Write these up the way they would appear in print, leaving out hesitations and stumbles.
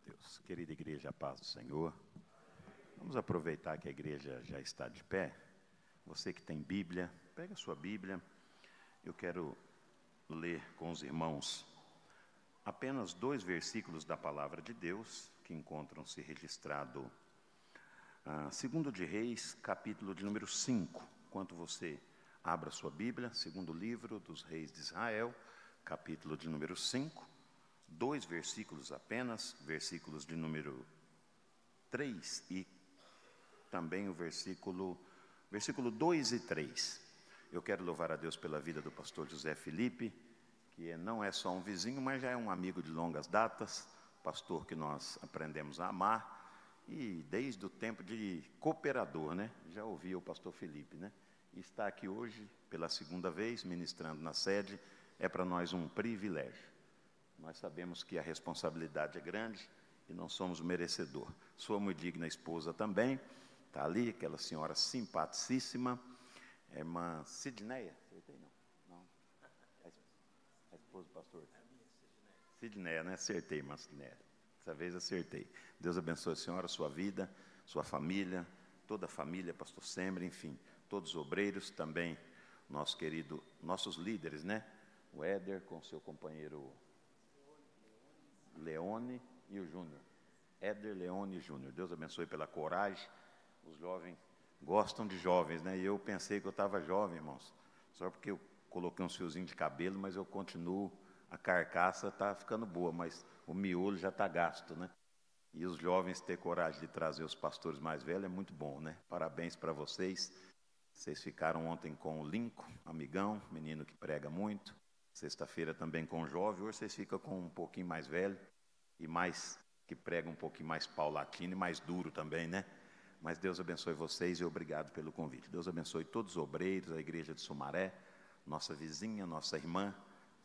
Deus. Querida igreja, a paz do Senhor. Vamos aproveitar que a igreja já está de pé. Você que tem Bíblia, pega a sua Bíblia. Eu quero ler com os irmãos apenas 2 versículos da palavra de Deus, que encontram-se registrado segundo de Reis, capítulo de número 5. Enquanto você abra sua Bíblia, segundo livro dos reis de Israel, capítulo de número 5, 2 versículos apenas, versículos de número 3 e também o versículo 2 e 3. Eu quero louvar a Deus pela vida do pastor José Felipe, que não é só um vizinho, mas já é um amigo de longas datas, pastor que nós aprendemos a amar, e desde o tempo de cooperador, né? Já ouvia o pastor Felipe, né? E está aqui hoje, pela segunda vez, ministrando na sede, é para nós um privilégio. Nós sabemos que a responsabilidade é grande e não somos merecedor. Sua muito digna esposa também, está ali, aquela senhora simpaticíssima, irmã Sidneia. Acertei, não? A esposa do pastor? Sidneia, né? Acertei, irmã Sidneia. Dessa vez acertei. Deus abençoe a senhora, sua vida, sua família, toda a família, pastor Sembre, enfim, todos os obreiros, também nossos líderes, né? O Éder com seu companheiro Leone e o Júnior. Éder, Leone e Júnior. Deus abençoe pela coragem. Os jovens gostam de jovens, né? E eu pensei que eu estava jovem, irmãos. Só porque eu coloquei uns fiozinhos de cabelo, mas eu continuo. A carcaça está ficando boa, mas o miolo já está gasto, né? E os jovens ter coragem de trazer os pastores mais velhos é muito bom, né? Parabéns para vocês. Vocês ficaram ontem com o Lincoln, amigão, menino que prega muito. Sexta-feira também com o jovem. Hoje vocês ficam com um pouquinho mais velho e mais que prega um pouquinho mais paulatino e mais duro também, né? Mas Deus abençoe vocês e obrigado pelo convite. Deus abençoe todos os obreiros, a igreja de Sumaré, nossa vizinha, nossa irmã.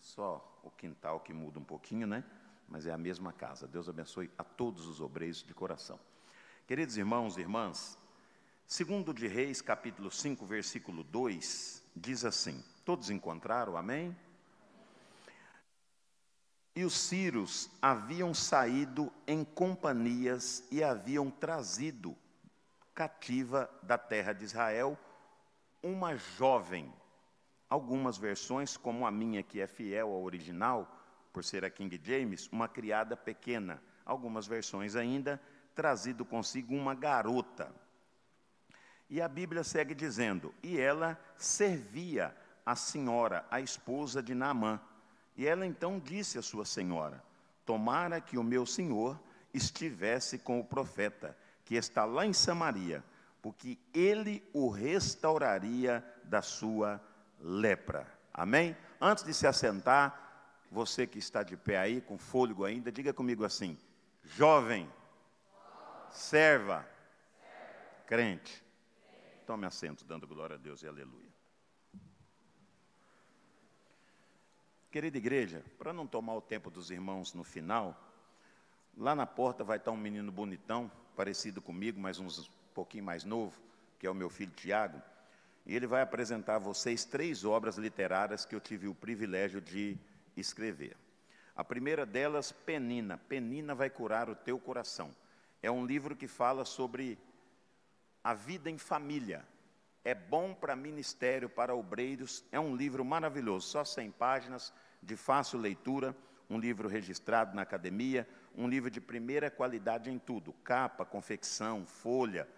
Só o quintal que muda um pouquinho, né? Mas é a mesma casa. Deus abençoe a todos os obreiros de coração. Queridos irmãos e irmãs, segundo de Reis, capítulo 5, versículo 2, diz assim: todos encontraram, amém? E os sírios haviam saído em companhias e haviam trazido cativa da terra de Israel uma jovem. Algumas versões, como a minha, que é fiel ao original, por ser a King James, uma criada pequena. Algumas versões ainda, trazido consigo uma garota. E a Bíblia segue dizendo: e ela servia a senhora, a esposa de Naamã. E ela então disse à sua senhora: tomara que o meu senhor estivesse com o profeta, que está lá em Samaria, porque ele o restauraria da sua lepra. Amém? Antes de se assentar, você que está de pé aí, com fôlego ainda, diga comigo assim: jovem, serva, crente. Tome assento, dando glória a Deus e aleluia. Querida igreja, para não tomar o tempo dos irmãos no final, lá na porta vai estar um menino bonitão, parecido comigo, mas um pouquinho mais novo, que é o meu filho Tiago. E ele vai apresentar a vocês 3 obras literárias que eu tive o privilégio de escrever. A primeira delas, Penina. Penina vai curar o teu coração. É um livro que fala sobre a vida em família. É bom para ministério, para obreiros. É um livro maravilhoso, só 100 páginas, de fácil leitura. Um livro registrado na academia. Um livro de primeira qualidade em tudo. Capa, confecção, folha.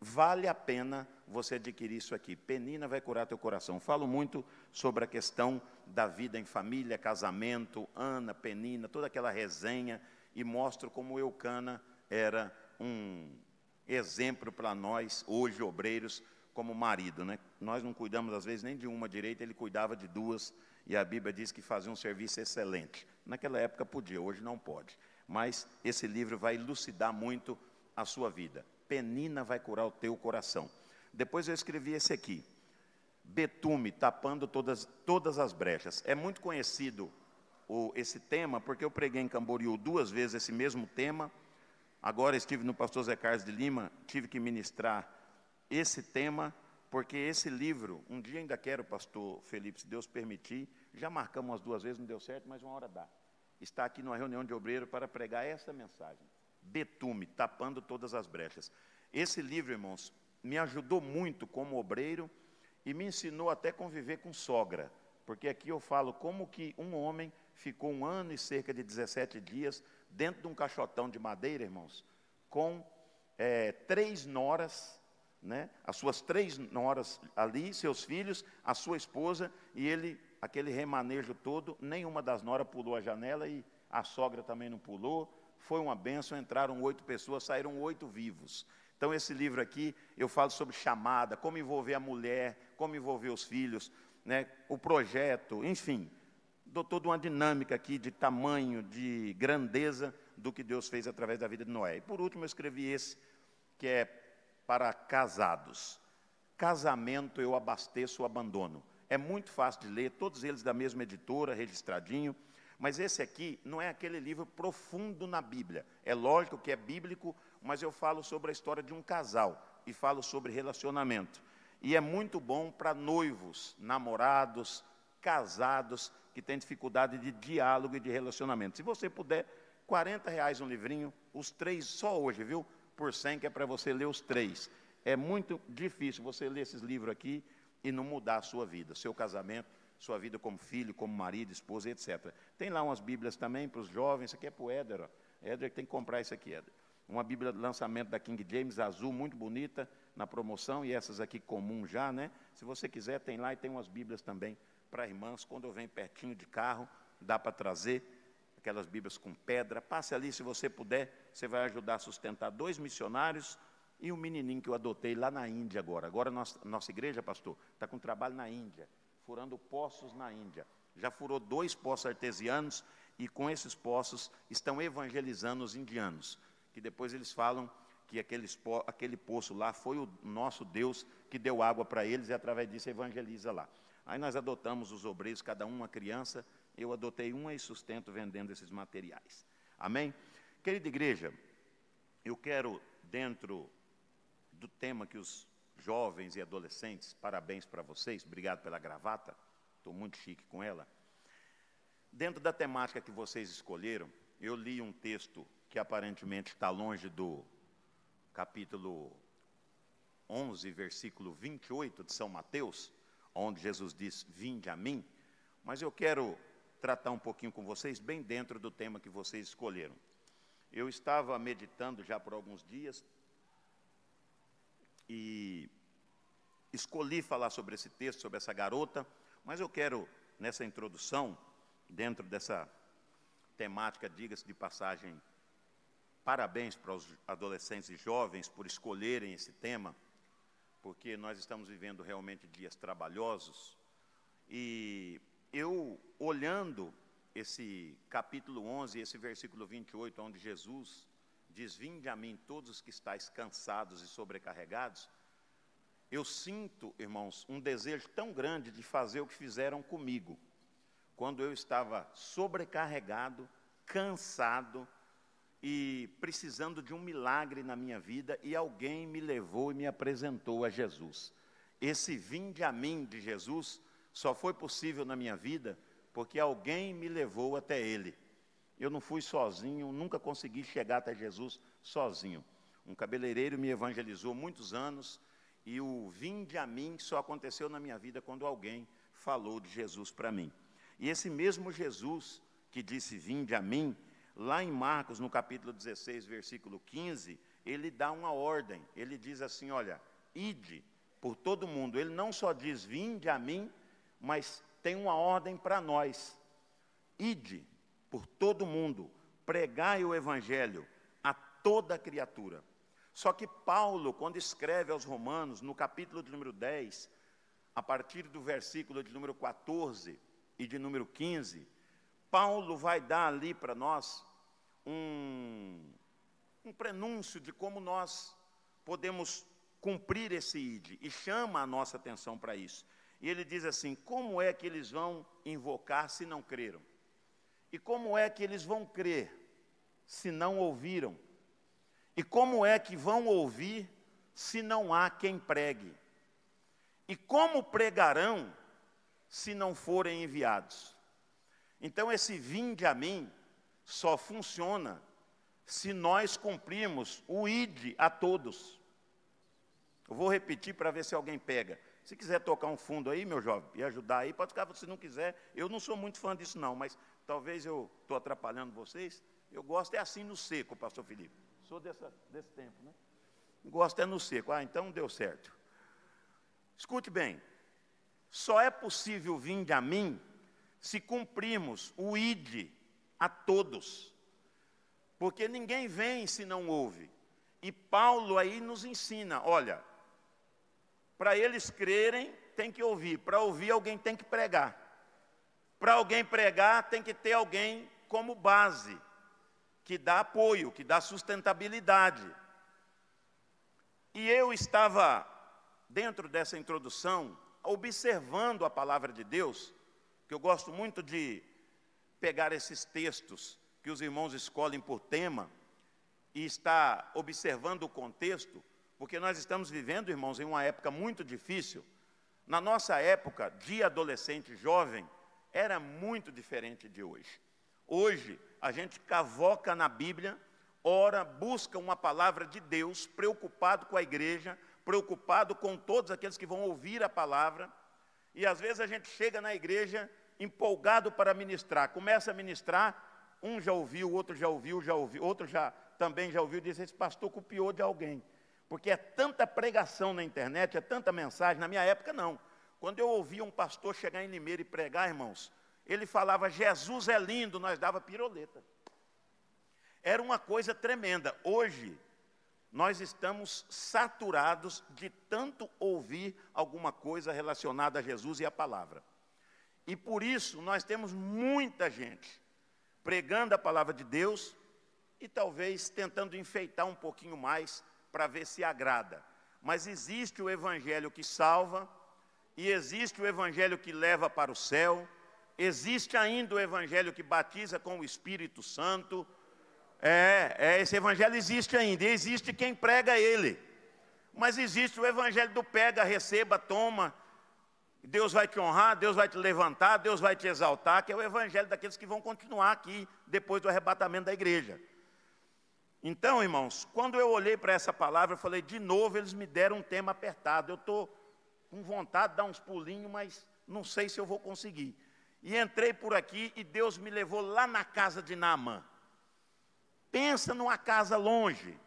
Vale a pena você adquirir isso aqui. Penina vai curar teu coração. Falo muito sobre a questão da vida em família, casamento, Ana, Penina, toda aquela resenha, e mostro como Eucana era um exemplo para nós, hoje, obreiros, como marido, né? Nós não cuidamos, às vezes, nem de uma direita, ele cuidava de 2, e a Bíblia diz que fazia um serviço excelente. Naquela época podia, hoje não pode. Mas esse livro vai elucidar muito a sua vida. Penina vai curar o teu coração. Depois eu escrevi esse aqui, Betume, tapando todas as brechas. É muito conhecido esse tema, porque eu preguei em Camboriú 2 vezes esse mesmo tema. Agora estive no pastor Zé Carlos de Lima, tive que ministrar esse tema, porque esse livro, um dia ainda quero, pastor Felipe, se Deus permitir, já marcamos umas 2 vezes, não deu certo, mas uma hora dá. está aqui numa reunião de obreiro para pregar essa mensagem. Betume, tapando todas as brechas. Esse livro, irmãos, me ajudou muito como obreiro e me ensinou até a conviver com sogra. Porque aqui eu falo como que um homem ficou 1 ano e cerca de 17 dias dentro de um caixotão de madeira, irmãos, com 3 noras, né? As suas 3 noras ali, seus filhos, a sua esposa, e ele, aquele remanejo todo, nenhuma das noras pulou a janela e a sogra também não pulou. Foi uma bênção, entraram 8 pessoas, saíram 8 vivos. Então esse livro aqui, eu falo sobre chamada, como envolver a mulher, como envolver os filhos, né? O projeto, enfim, dou toda uma dinâmica aqui de tamanho, de grandeza do que Deus fez através da vida de Noé. E por último eu escrevi esse, que é para casados. Casamento eu abasteço ou abandono. É muito fácil de ler, todos eles da mesma editora, registradinho, mas esse aqui não é aquele livro profundo na Bíblia. É lógico que é bíblico, mas eu falo sobre a história de um casal e falo sobre relacionamento. E é muito bom para noivos, namorados, casados, que têm dificuldade de diálogo e de relacionamento. Se você puder, R$40 um livrinho, os 3 só hoje, viu? Por 100, que é para você ler os 3. É muito difícil você ler esses livros aqui e não mudar a sua vida, seu casamento, sua vida como filho, como marido, esposa, etc. Tem lá umas bíblias também para os jovens, isso aqui é para o Éder, ó. Éder tem que comprar isso aqui, Éder. Uma bíblia de lançamento da King James, azul, muito bonita, na promoção, e essas aqui comum já, né? Se você quiser, tem lá, e tem umas bíblias também para irmãs, quando eu venho pertinho de carro, dá para trazer aquelas bíblias com pedra. Passe ali, se você puder, você vai ajudar a sustentar 2 missionários e um menininho que eu adotei lá na Índia agora. Agora nossa igreja, pastor, está com trabalho na Índia, furando poços na Índia. Já furou 2 poços artesianos e com esses poços estão evangelizando os indianos, que depois eles falam que aquele poço lá foi o nosso Deus que deu água para eles e através disso evangeliza lá. Aí nós adotamos os obreiros, cada um uma criança, eu adotei uma e sustento vendendo esses materiais. Amém? Querida igreja, eu quero, dentro do tema que os jovens e adolescentes, parabéns para vocês, obrigado pela gravata, estou muito chique com ela. Dentro da temática que vocês escolheram, eu li um texto que aparentemente está longe do capítulo 11, versículo 28 de São Mateus, onde Jesus diz, vinde a mim, mas eu quero tratar um pouquinho com vocês, bem dentro do tema que vocês escolheram. Eu estava meditando já por alguns dias, e escolhi falar sobre esse texto, sobre essa garota, mas eu quero, nessa introdução, dentro dessa temática, diga-se de passagem, parabéns para os adolescentes e jovens por escolherem esse tema, porque nós estamos vivendo realmente dias trabalhosos, e eu, olhando esse capítulo 11, esse versículo 28, onde Jesus diz, vinde a mim todos os que estáis cansados e sobrecarregados, eu sinto, irmãos, um desejo tão grande de fazer o que fizeram comigo, quando eu estava sobrecarregado, cansado, e precisando de um milagre na minha vida, e alguém me levou e me apresentou a Jesus. Esse vinde a mim de Jesus só foi possível na minha vida porque alguém me levou até Ele. Eu não fui sozinho, nunca consegui chegar até Jesus sozinho. Um cabeleireiro me evangelizou muitos anos, e o vinde a mim só aconteceu na minha vida quando alguém falou de Jesus para mim. E esse mesmo Jesus que disse vinde a mim, lá em Marcos, no capítulo 16, versículo 15, ele dá uma ordem, ele diz assim, olha, ide por todo mundo. Ele não só diz, vinde a mim, mas tem uma ordem para nós. Ide por todo mundo, pregai o evangelho a toda criatura. Só que Paulo, quando escreve aos Romanos, no capítulo de número 10, a partir do versículo de número 14 e de número 15, Paulo vai dar ali para nós um prenúncio de como nós podemos cumprir esse ide, e chama a nossa atenção para isso. E ele diz assim, como é que eles vão invocar se não creram? E como é que eles vão crer se não ouviram? E como é que vão ouvir se não há quem pregue? E como pregarão se não forem enviados? Então esse vinde a mim só funciona se nós cumprirmos o ide a todos. Eu vou repetir para ver se alguém pega. Se quiser tocar um fundo aí, meu jovem, e ajudar aí, pode ficar, se não quiser. Eu não sou muito fã disso não, mas talvez eu estou atrapalhando vocês. Eu gosto é assim no seco, pastor Felipe. Sou desse tempo, né? Gosto é no seco. Ah, então deu certo. Escute bem. Só é possível vinde a mim se cumprirmos o ide a todos. Porque ninguém vem se não ouve. E Paulo aí nos ensina, olha, para eles crerem, tem que ouvir. Para ouvir, alguém tem que pregar. Para alguém pregar, tem que ter alguém como base, que dá apoio, que dá sustentabilidade. E eu estava, dentro dessa introdução, observando a palavra de Deus, que eu gosto muito de pegar esses textos que os irmãos escolhem por tema, e estar observando o contexto, porque nós estamos vivendo, irmãos, em uma época muito difícil. Na nossa época, de adolescente jovem, era muito diferente de hoje. Hoje, a gente cavoca na Bíblia, ora, busca uma palavra de Deus, preocupado com a igreja, preocupado com todos aqueles que vão ouvir a palavra, e às vezes a gente chega na igreja empolgado para ministrar, começa a ministrar, um já ouviu, outro já ouviu, outro também já ouviu, diz, esse pastor copiou de alguém. Porque é tanta pregação na internet, é tanta mensagem. Na minha época, não. Quando eu ouvia um pastor chegar em Limeira e pregar, irmãos, ele falava, Jesus é lindo, nós dava piroleta. Era uma coisa tremenda. Hoje, nós estamos saturados de tanto ouvir alguma coisa relacionada a Jesus e a palavra. E por isso, nós temos muita gente pregando a palavra de Deus e talvez tentando enfeitar um pouquinho mais para ver se agrada. Mas existe o evangelho que salva, e existe o evangelho que leva para o céu, existe ainda o evangelho que batiza com o Espírito Santo. Esse evangelho existe ainda, e existe quem prega ele. Mas existe o evangelho do pega, receba, toma, Deus vai te honrar, Deus vai te levantar, Deus vai te exaltar, que é o evangelho daqueles que vão continuar aqui depois do arrebatamento da igreja. Então, irmãos, quando eu olhei para essa palavra, eu falei, de novo eles me deram um tema apertado. Eu estou com vontade de dar uns pulinhos, mas não sei se eu vou conseguir. E entrei por aqui e Deus me levou lá na casa de Naamã. Pensa numa casa longe.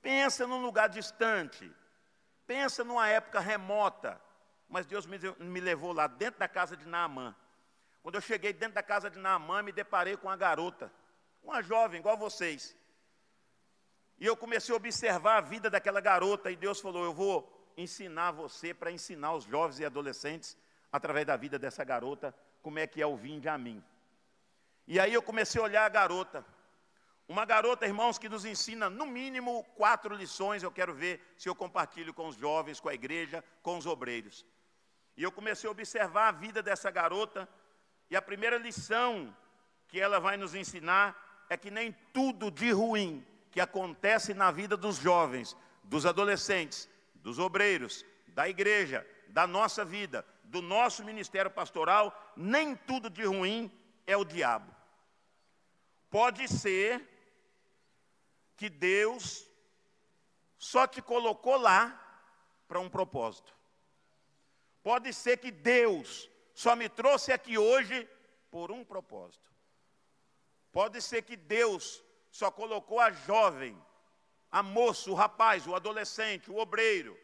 Pensa num lugar distante. Pensa numa época remota. Mas Deus me levou lá dentro da casa de Naamã. Quando eu cheguei dentro da casa de Naamã, me deparei com uma garota, uma jovem, igual vocês. E eu comecei a observar a vida daquela garota, e Deus falou, eu vou ensinar você para ensinar os jovens e adolescentes, através da vida dessa garota, como é que é o vinde a mim. E aí eu comecei a olhar a garota. Uma garota, irmãos, que nos ensina no mínimo 4 lições, eu quero ver se eu compartilho com os jovens, com a igreja, com os obreiros. E eu comecei a observar a vida dessa garota, e a primeira lição que ela vai nos ensinar é que nem tudo de ruim que acontece na vida dos jovens, dos adolescentes, dos obreiros, da igreja, da nossa vida, do nosso ministério pastoral, nem tudo de ruim é o diabo. Pode ser que Deus só te colocou lá para um propósito. Pode ser que Deus só me trouxe aqui hoje por um propósito. Pode ser que Deus só colocou a jovem, a moça, o rapaz, o adolescente, o obreiro,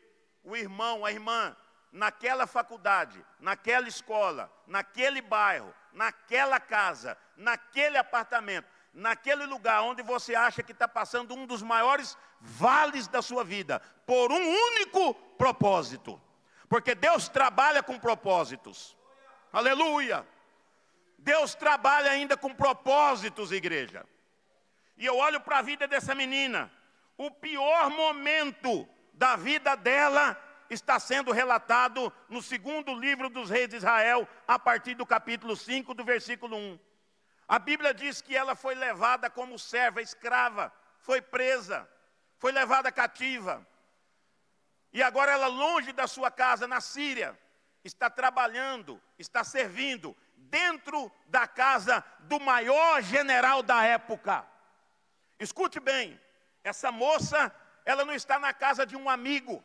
o irmão, a irmã, naquela faculdade, naquela escola, naquele bairro, naquela casa, naquele apartamento, naquele lugar onde você acha que está passando um dos maiores vales da sua vida, por um único propósito. Porque Deus trabalha com propósitos. Aleluia! Deus trabalha ainda com propósitos, igreja. E eu olho para a vida dessa menina. O pior momento da vida dela está sendo relatado no 2º livro dos reis de Israel, a partir do capítulo 5, do versículo 1. A Bíblia diz que ela foi levada como serva, escrava, foi presa, foi levada cativa. E agora ela, longe da sua casa, na Síria, está trabalhando, está servindo, dentro da casa do maior general da época. Escute bem, essa moça, ela não está na casa de um amigo,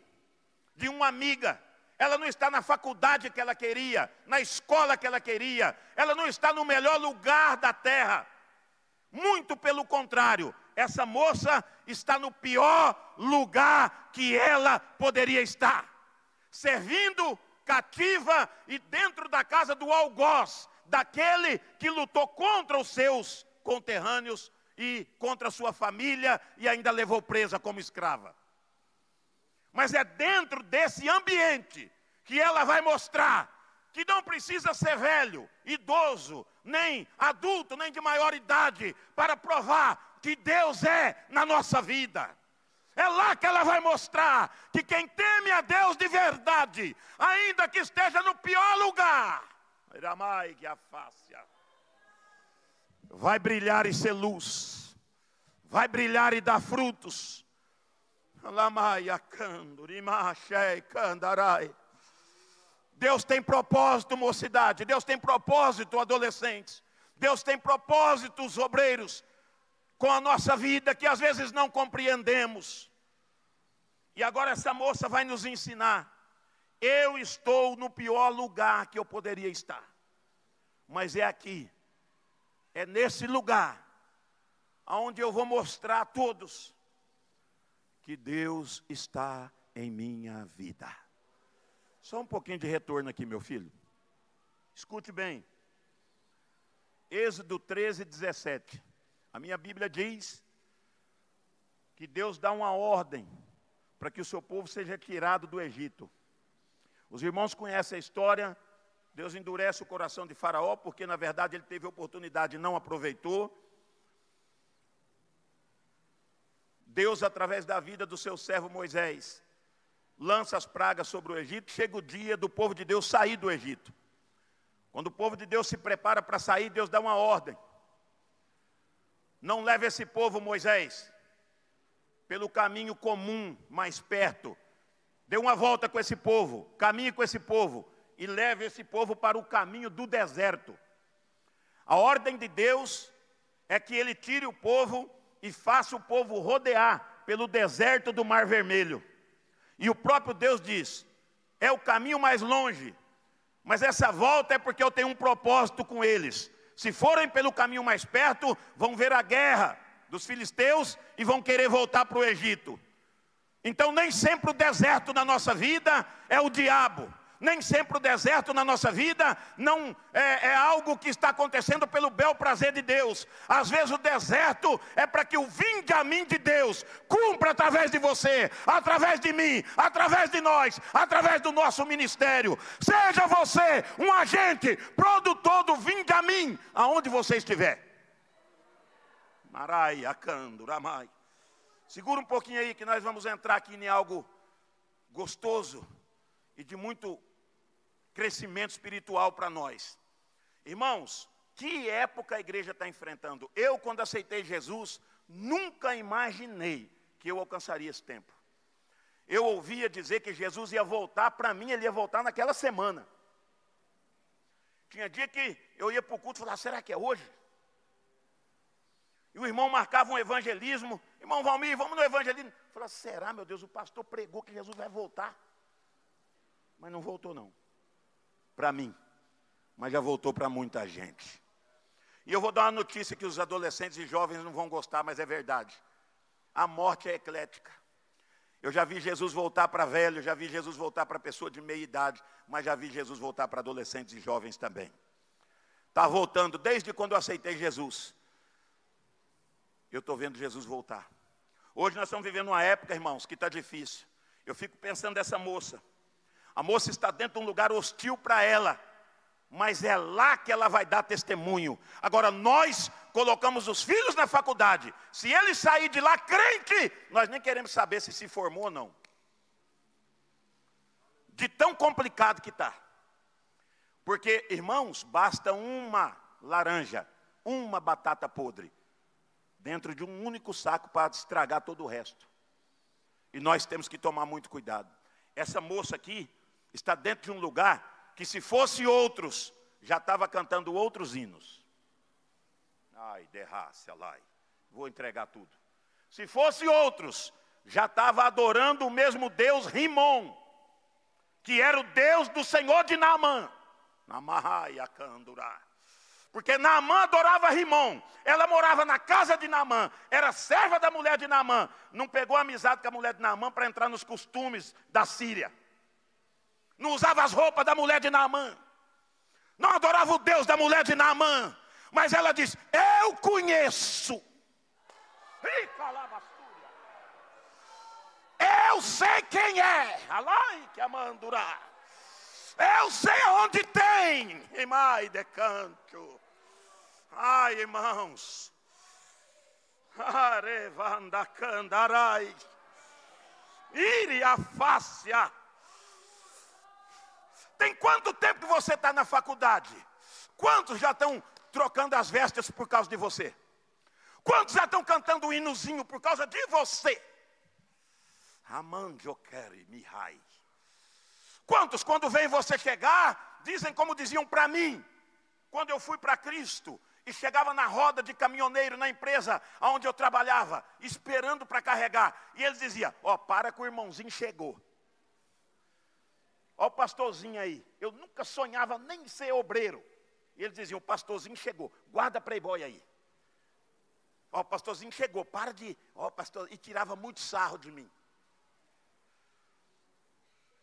de uma amiga. Ela não está na faculdade que ela queria, na escola que ela queria. Ela não está no melhor lugar da terra. Muito pelo contrário, essa moça está no pior lugar que ela poderia estar. Servindo cativa e dentro da casa do algoz, daquele que lutou contra os seus conterrâneos e contra a sua família e ainda levou presa como escrava. Mas é dentro desse ambiente que ela vai mostrar que não precisa ser velho, idoso, nem adulto, nem de maior idade, para provar que Deus é na nossa vida. É lá que ela vai mostrar que quem teme a Deus de verdade, ainda que esteja no pior lugar, vai brilhar e ser luz, vai brilhar e dar frutos. Deus tem propósito, mocidade. Deus tem propósito, adolescentes. Deus tem propósitos, obreiros, com a nossa vida, que às vezes não compreendemos. E agora essa moça vai nos ensinar. Eu estou no pior lugar que eu poderia estar. Mas é aqui, é nesse lugar, onde eu vou mostrar a todos que Deus está em minha vida. Só um pouquinho de retorno aqui, meu filho. Escute bem. Êxodo 13, 17. A minha Bíblia diz que Deus dá uma ordem para que o seu povo seja tirado do Egito. Os irmãos conhecem a história. Deus endurece o coração de Faraó, porque na verdade ele teve oportunidade e não aproveitou. Deus, através da vida do seu servo Moisés, lança as pragas sobre o Egito. Chega o dia do povo de Deus sair do Egito. Quando o povo de Deus se prepara para sair, Deus dá uma ordem. Não leve esse povo, Moisés, pelo caminho comum, mais perto. Dê uma volta com esse povo, caminhe com esse povo e leve esse povo para o caminho do deserto. A ordem de Deus é que ele tire o povo e faça o povo rodear pelo deserto do Mar Vermelho. E o próprio Deus diz, é o caminho mais longe, mas essa volta é porque eu tenho um propósito com eles. Se forem pelo caminho mais perto, vão ver a guerra dos filisteus e vão querer voltar para o Egito. Então nem sempre o deserto na nossa vida é o diabo. Nem sempre o deserto na nossa vida não é algo que está acontecendo pelo bel prazer de Deus. Às vezes o deserto é para que o vinde a mim de Deus cumpra através de você, através de mim, através de nós, através do nosso ministério. Seja você um agente produtor do vinde a mim, aonde você estiver. Marai, Acando, Ramai. Segura um pouquinho aí que nós vamos entrar aqui em algo gostoso e de muito crescimento espiritual para nós. Irmãos, que época a igreja está enfrentando? Eu, quando aceitei Jesus, nunca imaginei que eu alcançaria esse tempo. Eu ouvia dizer que Jesus ia voltar, para mim ele ia voltar naquela semana. Tinha dia que eu ia para o culto e falava, será que é hoje? E o irmão marcava um evangelismo, irmão Valmir, vamos no evangelismo. Eu falava, será, meu Deus, o pastor pregou que Jesus vai voltar. Mas não voltou não, para mim, mas já voltou para muita gente. E eu vou dar uma notícia que os adolescentes e jovens não vão gostar, mas é verdade. A morte é eclética. Eu já vi Jesus voltar para velho, já vi Jesus voltar para pessoa de meia idade, mas já vi Jesus voltar para adolescentes e jovens também. Está voltando desde quando eu aceitei Jesus. Eu estou vendo Jesus voltar. Hoje nós estamos vivendo uma época, irmãos, que está difícil. Eu fico pensando nessa moça. A moça está dentro de um lugar hostil para ela, mas é lá que ela vai dar testemunho. Agora nós colocamos os filhos na faculdade. Se ele sair de lá crente, nós nem queremos saber se formou ou não. De tão complicado que está. Porque, irmãos, basta uma laranja, uma batata podre, dentro de um único saco para estragar todo o resto. E nós temos que tomar muito cuidado. Essa moça aqui está dentro de um lugar que, se fosse outros, já estava cantando outros hinos. Ai, derrace, alai, vou entregar tudo. Se fosse outros, já estava adorando o mesmo Deus Rimon, que era o Deus do Senhor de Naamã. Namahai Akandurá. Porque Naamã adorava Rimon. Ela morava na casa de Naamã. Era serva da mulher de Naamã. Não pegou amizade com a mulher de Naamã para entrar nos costumes da Síria. Não usava as roupas da mulher de Naamã. Não adorava o Deus da mulher de Naamã. Mas ela diz, eu conheço. Eu sei quem é. Alai que amandurá. Eu sei onde tem. Imai de canto. Ai, irmãos. Arevanda candarai. Ire a fácia. Tem quanto tempo que você está na faculdade? Quantos já estão trocando as vestes por causa de você? Quantos já estão cantando um hinozinho por causa de você? Amandjokeri mihai. Quantos, quando vem você chegar, dizem como diziam para mim, quando eu fui para Cristo, e chegava na roda de caminhoneiro na empresa onde eu trabalhava, esperando para carregar, e eles diziam, ó, para que o irmãozinho chegou. Ó o pastorzinho aí, eu nunca sonhava nem ser obreiro. E eles diziam, o pastorzinho chegou, guarda playboy aí. Ó, o pastorzinho chegou, para de... Ó, pastor, e tirava muito sarro de mim.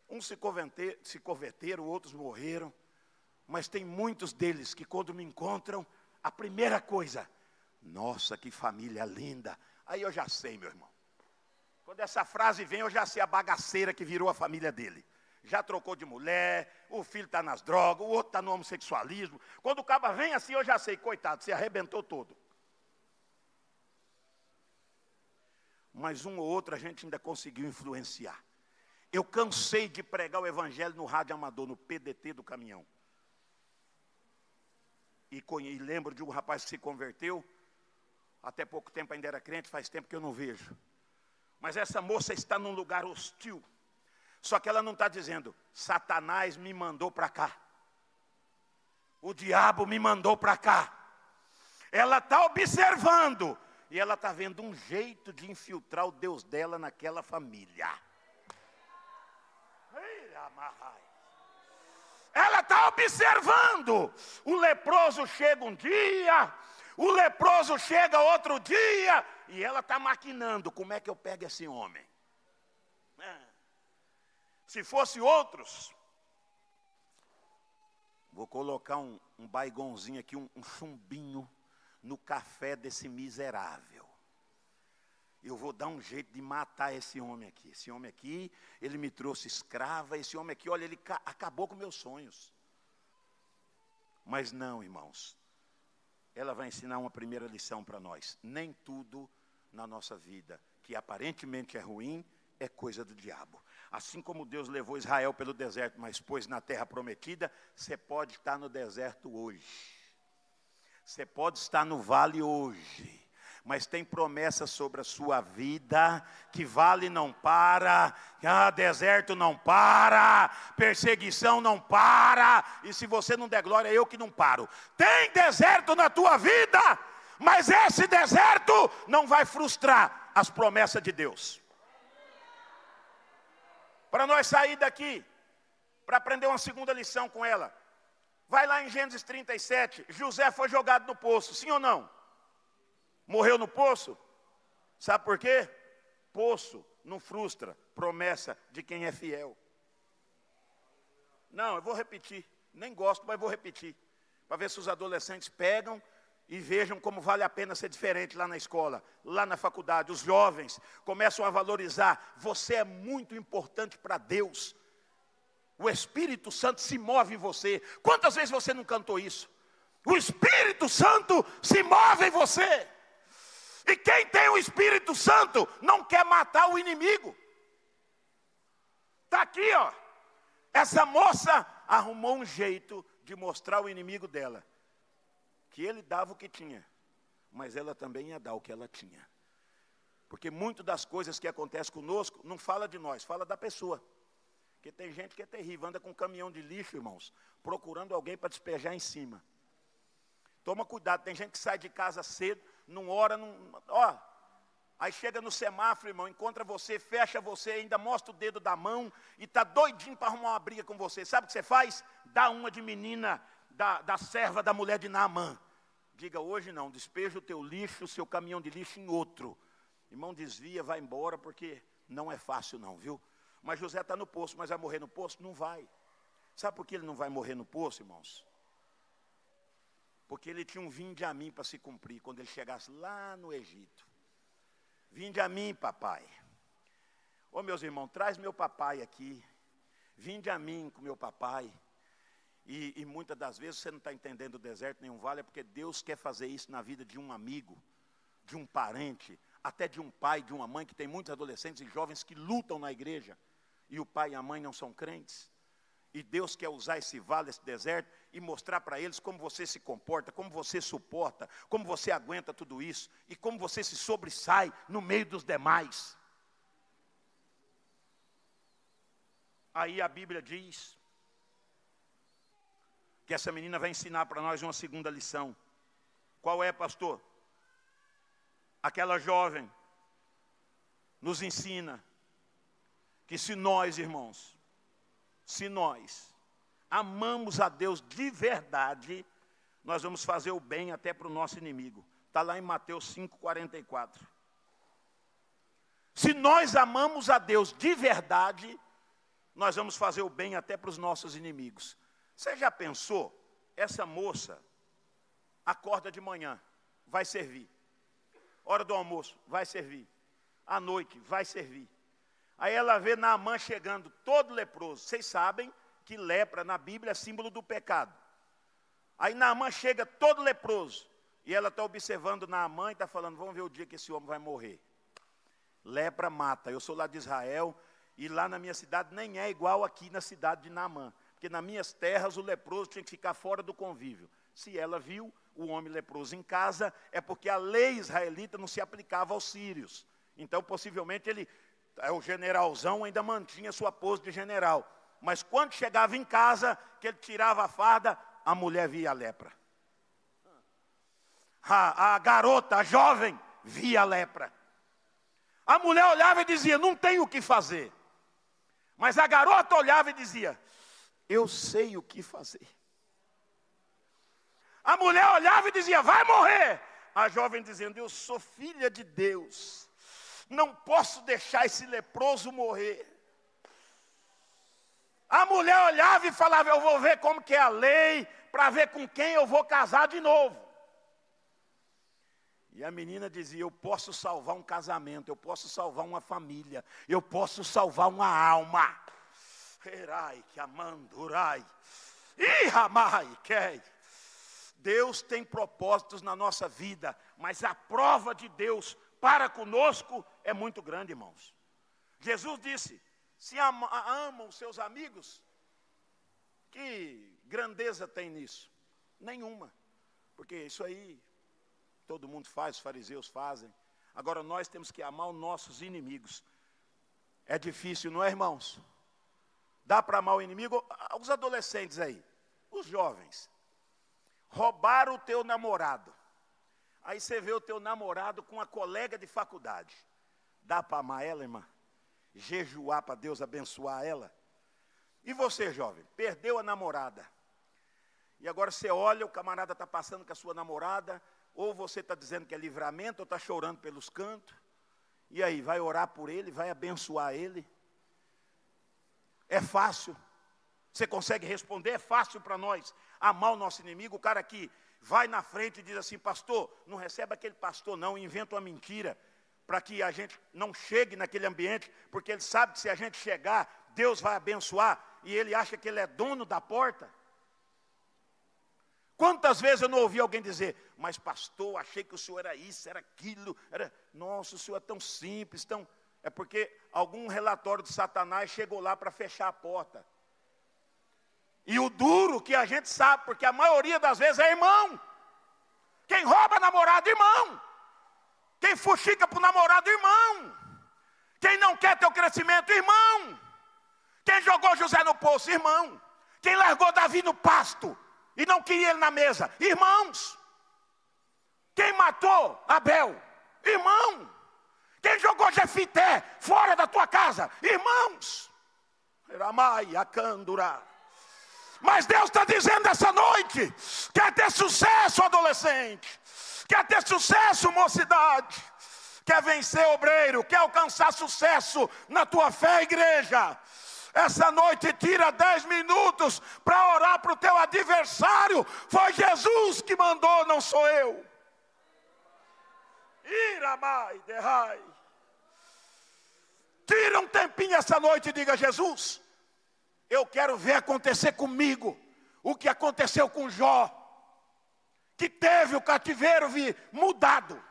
Uns se converteram, outros morreram. Mas tem muitos deles que quando me encontram, a primeira coisa, nossa, que família linda. Aí eu já sei, meu irmão. Quando essa frase vem, eu já sei a bagaceira que virou a família dele. Já trocou de mulher, o filho está nas drogas, o outro está no homossexualismo. Quando o caba vem assim, eu já sei, coitado, se arrebentou todo. Mas um ou outro a gente ainda conseguiu influenciar. Eu cansei de pregar o evangelho no rádio amador, no PDT do caminhão. E lembro de um rapaz que se converteu, até pouco tempo ainda era crente, faz tempo que eu não vejo. Mas essa moça está num lugar hostil. Só que ela não está dizendo, Satanás me mandou para cá. O diabo me mandou para cá. Ela está observando. E ela está vendo um jeito de infiltrar o Deus dela naquela família. Ela está observando. O leproso chega um dia, o leproso chega outro dia, e ela está maquinando, como é que eu pego esse homem? Se fosse outros, vou colocar um baigonzinho aqui, um chumbinho no café desse miserável. Eu vou dar um jeito de matar esse homem aqui. Esse homem aqui, ele me trouxe escrava. Esse homem aqui, olha, ele acabou com meus sonhos. Mas não, irmãos. Ela vai ensinar uma primeira lição para nós. Nem tudo na nossa vida que aparentemente é ruim, é coisa do diabo. Assim como Deus levou Israel pelo deserto, mas pôs na terra prometida, você pode estar no deserto hoje. Você pode estar no vale hoje. Mas tem promessa sobre a sua vida, que vale não para, deserto não para, perseguição não para, e se você não der glória, eu que não paro. Tem deserto na tua vida, mas esse deserto não vai frustrar as promessas de Deus. Para nós sair daqui, para aprender uma segunda lição com ela, vai lá em Gênesis 37, José foi jogado no poço, sim ou não? Morreu no poço? Sabe por quê? Poço não frustra promessa de quem é fiel. Não, eu vou repetir. Nem gosto, mas vou repetir. Para ver se os adolescentes pegam e vejam como vale a pena ser diferente lá na escola, lá na faculdade. Os jovens começam a valorizar. Você é muito importante para Deus. O Espírito Santo se move em você. Quantas vezes você não cantou isso? O Espírito Santo se move em você. E quem tem o Espírito Santo não quer matar o inimigo. Está aqui, ó. Essa moça arrumou um jeito de mostrar ao inimigo dela que ele dava o que tinha, mas ela também ia dar o que ela tinha. Porque muito das coisas que acontecem conosco não fala de nós, fala da pessoa Porque tem gente que é terrível, anda com um caminhão de lixo, irmãos, procurando alguém para despejar em cima. Toma cuidado, tem gente que sai de casa cedo, não ora, aí chega no semáforo, irmão, encontra você, fecha você, ainda mostra o dedo da mão e está doidinho para arrumar uma briga com você. Sabe o que você faz? Dá uma de menina da serva da mulher de Naamã. Diga, hoje não, despeja o teu lixo, o seu caminhão de lixo em outro. Irmão, desvia, vai embora, porque não é fácil não, viu? Mas José está no poço, mas vai morrer no poço? Não vai. Sabe por que ele não vai morrer no poço, irmãos? Porque ele tinha um vinde a mim para se cumprir, quando ele chegasse lá no Egito. Vinde a mim, papai. Ô, meus irmãos, traz meu papai aqui. Vinde a mim com meu papai. E muitas das vezes você não está entendendo o deserto nem um vale, é porque Deus quer fazer isso na vida de um amigo, de um parente, até de um pai, de uma mãe, que tem muitos adolescentes e jovens que lutam na igreja, e o pai e a mãe não são crentes. E Deus quer usar esse vale, esse deserto, e mostrar para eles como você se comporta, como você suporta, como você aguenta tudo isso, e como você se sobressai no meio dos demais. Aí a Bíblia diz que essa menina vai ensinar para nós uma segunda lição. Qual é, pastor? Aquela jovem nos ensina que se nós, irmãos, se nós amamos a Deus de verdade, nós vamos fazer o bem até para o nosso inimigo. Está lá em Mateus 5,44. Se nós amamos a Deus de verdade, nós vamos fazer o bem até para os nossos inimigos. Você já pensou? Essa moça acorda de manhã, vai servir. Hora do almoço, vai servir. À noite, vai servir. Aí ela vê Naamã chegando, todo leproso. Vocês sabem que lepra na Bíblia é símbolo do pecado. Aí Naamã chega todo leproso. E ela está observando Naamã e está falando, vamos ver o dia que esse homem vai morrer. Lepra mata. Eu sou lá de Israel e lá na minha cidade nem é igual aqui na cidade de Naamã. Porque nas minhas terras o leproso tinha que ficar fora do convívio. Se ela viu o homem leproso em casa, é porque a lei israelita não se aplicava aos sírios. Então, possivelmente, o generalzão ainda mantinha sua pose de general. Mas quando chegava em casa, que ele tirava a farda, a mulher via a lepra. A garota, a jovem, via a lepra. A mulher olhava e dizia, não tem o que fazer. Mas a garota olhava e dizia, eu sei o que fazer. A mulher olhava e dizia, vai morrer. A jovem dizendo, eu sou filha de Deus. Não posso deixar esse leproso morrer. A mulher olhava e falava, eu vou ver como que é a lei, para ver com quem eu vou casar de novo. E a menina dizia, eu posso salvar um casamento, eu posso salvar uma família, eu posso salvar uma alma. Erai, que amandurai, ihamai, kei. Deus tem propósitos na nossa vida, mas a prova de Deus para conosco é muito grande, irmãos. Jesus disse, se amam os seus amigos, que grandeza tem nisso? Nenhuma, porque isso aí todo mundo faz, os fariseus fazem. Agora nós temos que amar os nossos inimigos. É difícil, não é, irmãos? Dá para amar o inimigo? Os adolescentes aí, os jovens, roubaram o teu namorado. Aí você vê o teu namorado com uma colega de faculdade. Dá para amar ela, irmã? Jejuar para Deus abençoar ela? E você, jovem, perdeu a namorada. E agora você olha, o camarada está passando com a sua namorada, ou você está dizendo que é livramento, ou está chorando pelos cantos. E aí, vai orar por ele, vai abençoar ele? É fácil. Você consegue responder? É fácil para nós amar o nosso inimigo. O cara que vai na frente e diz assim, pastor, não recebe aquele pastor não, inventa uma mentira, para que a gente não chegue naquele ambiente, porque ele sabe que se a gente chegar, Deus vai abençoar, e ele acha que ele é dono da porta. Quantas vezes eu não ouvi alguém dizer, mas pastor, achei que o senhor era isso, era aquilo, nossa, o senhor é tão simples, tão... É porque algum relatório de Satanás chegou lá para fechar a porta. E o duro que a gente sabe, porque a maioria das vezes é irmão. Quem rouba namorado, irmão. Quem fuxica para o namorado, irmão. Quem não quer teu crescimento, irmão. Quem jogou José no poço? Irmão. Quem largou Davi no pasto e não queria ele na mesa? Irmãos. Quem matou Abel? Irmão. Quem jogou Jefité fora da tua casa? Irmãos. Ramai, Acandura. Mas Deus está dizendo essa noite: quer ter sucesso, adolescente, quer ter sucesso, mocidade, quer vencer, obreiro, quer alcançar sucesso na tua fé, igreja. Essa noite tira 10 minutos para orar para o teu adversário. Foi Jesus que mandou, não sou eu. Iramai, derrai. Tira um tempinho essa noite e diga: Jesus, eu quero ver acontecer comigo o que aconteceu com Jó, que teve o cativeiro mudado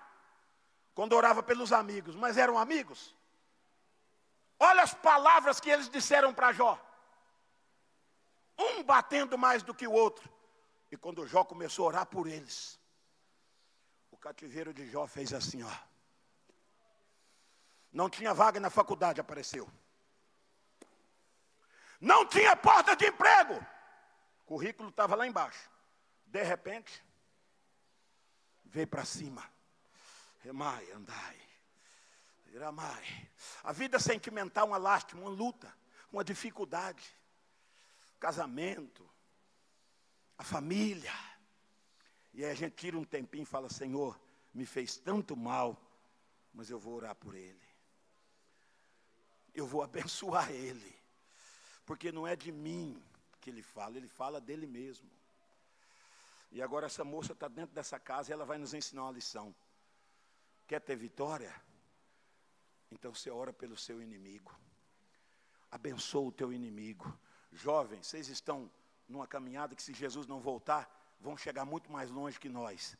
quando orava pelos amigos. Mas eram amigos? Olha as palavras que eles disseram para Jó, um batendo mais do que o outro. E quando Jó começou a orar por eles, o cativeiro de Jó fez assim, ó. Não tinha vaga na faculdade, apareceu. Não tinha porta de emprego, o currículo estava lá embaixo. De repente, veio para cima. Remai, andai. Iramai. A vida sentimental, uma lástima, uma luta, uma dificuldade. Casamento, a família. E aí a gente tira um tempinho e fala: Senhor, me fez tanto mal, mas eu vou orar por ele. Eu vou abençoar ele. Porque não é de mim que ele fala dele mesmo. E agora essa moça está dentro dessa casa e ela vai nos ensinar uma lição. Quer ter vitória? Então você ora pelo seu inimigo. Abençoa o teu inimigo. Jovens, vocês estão numa caminhada que, se Jesus não voltar, vão chegar muito mais longe que nós.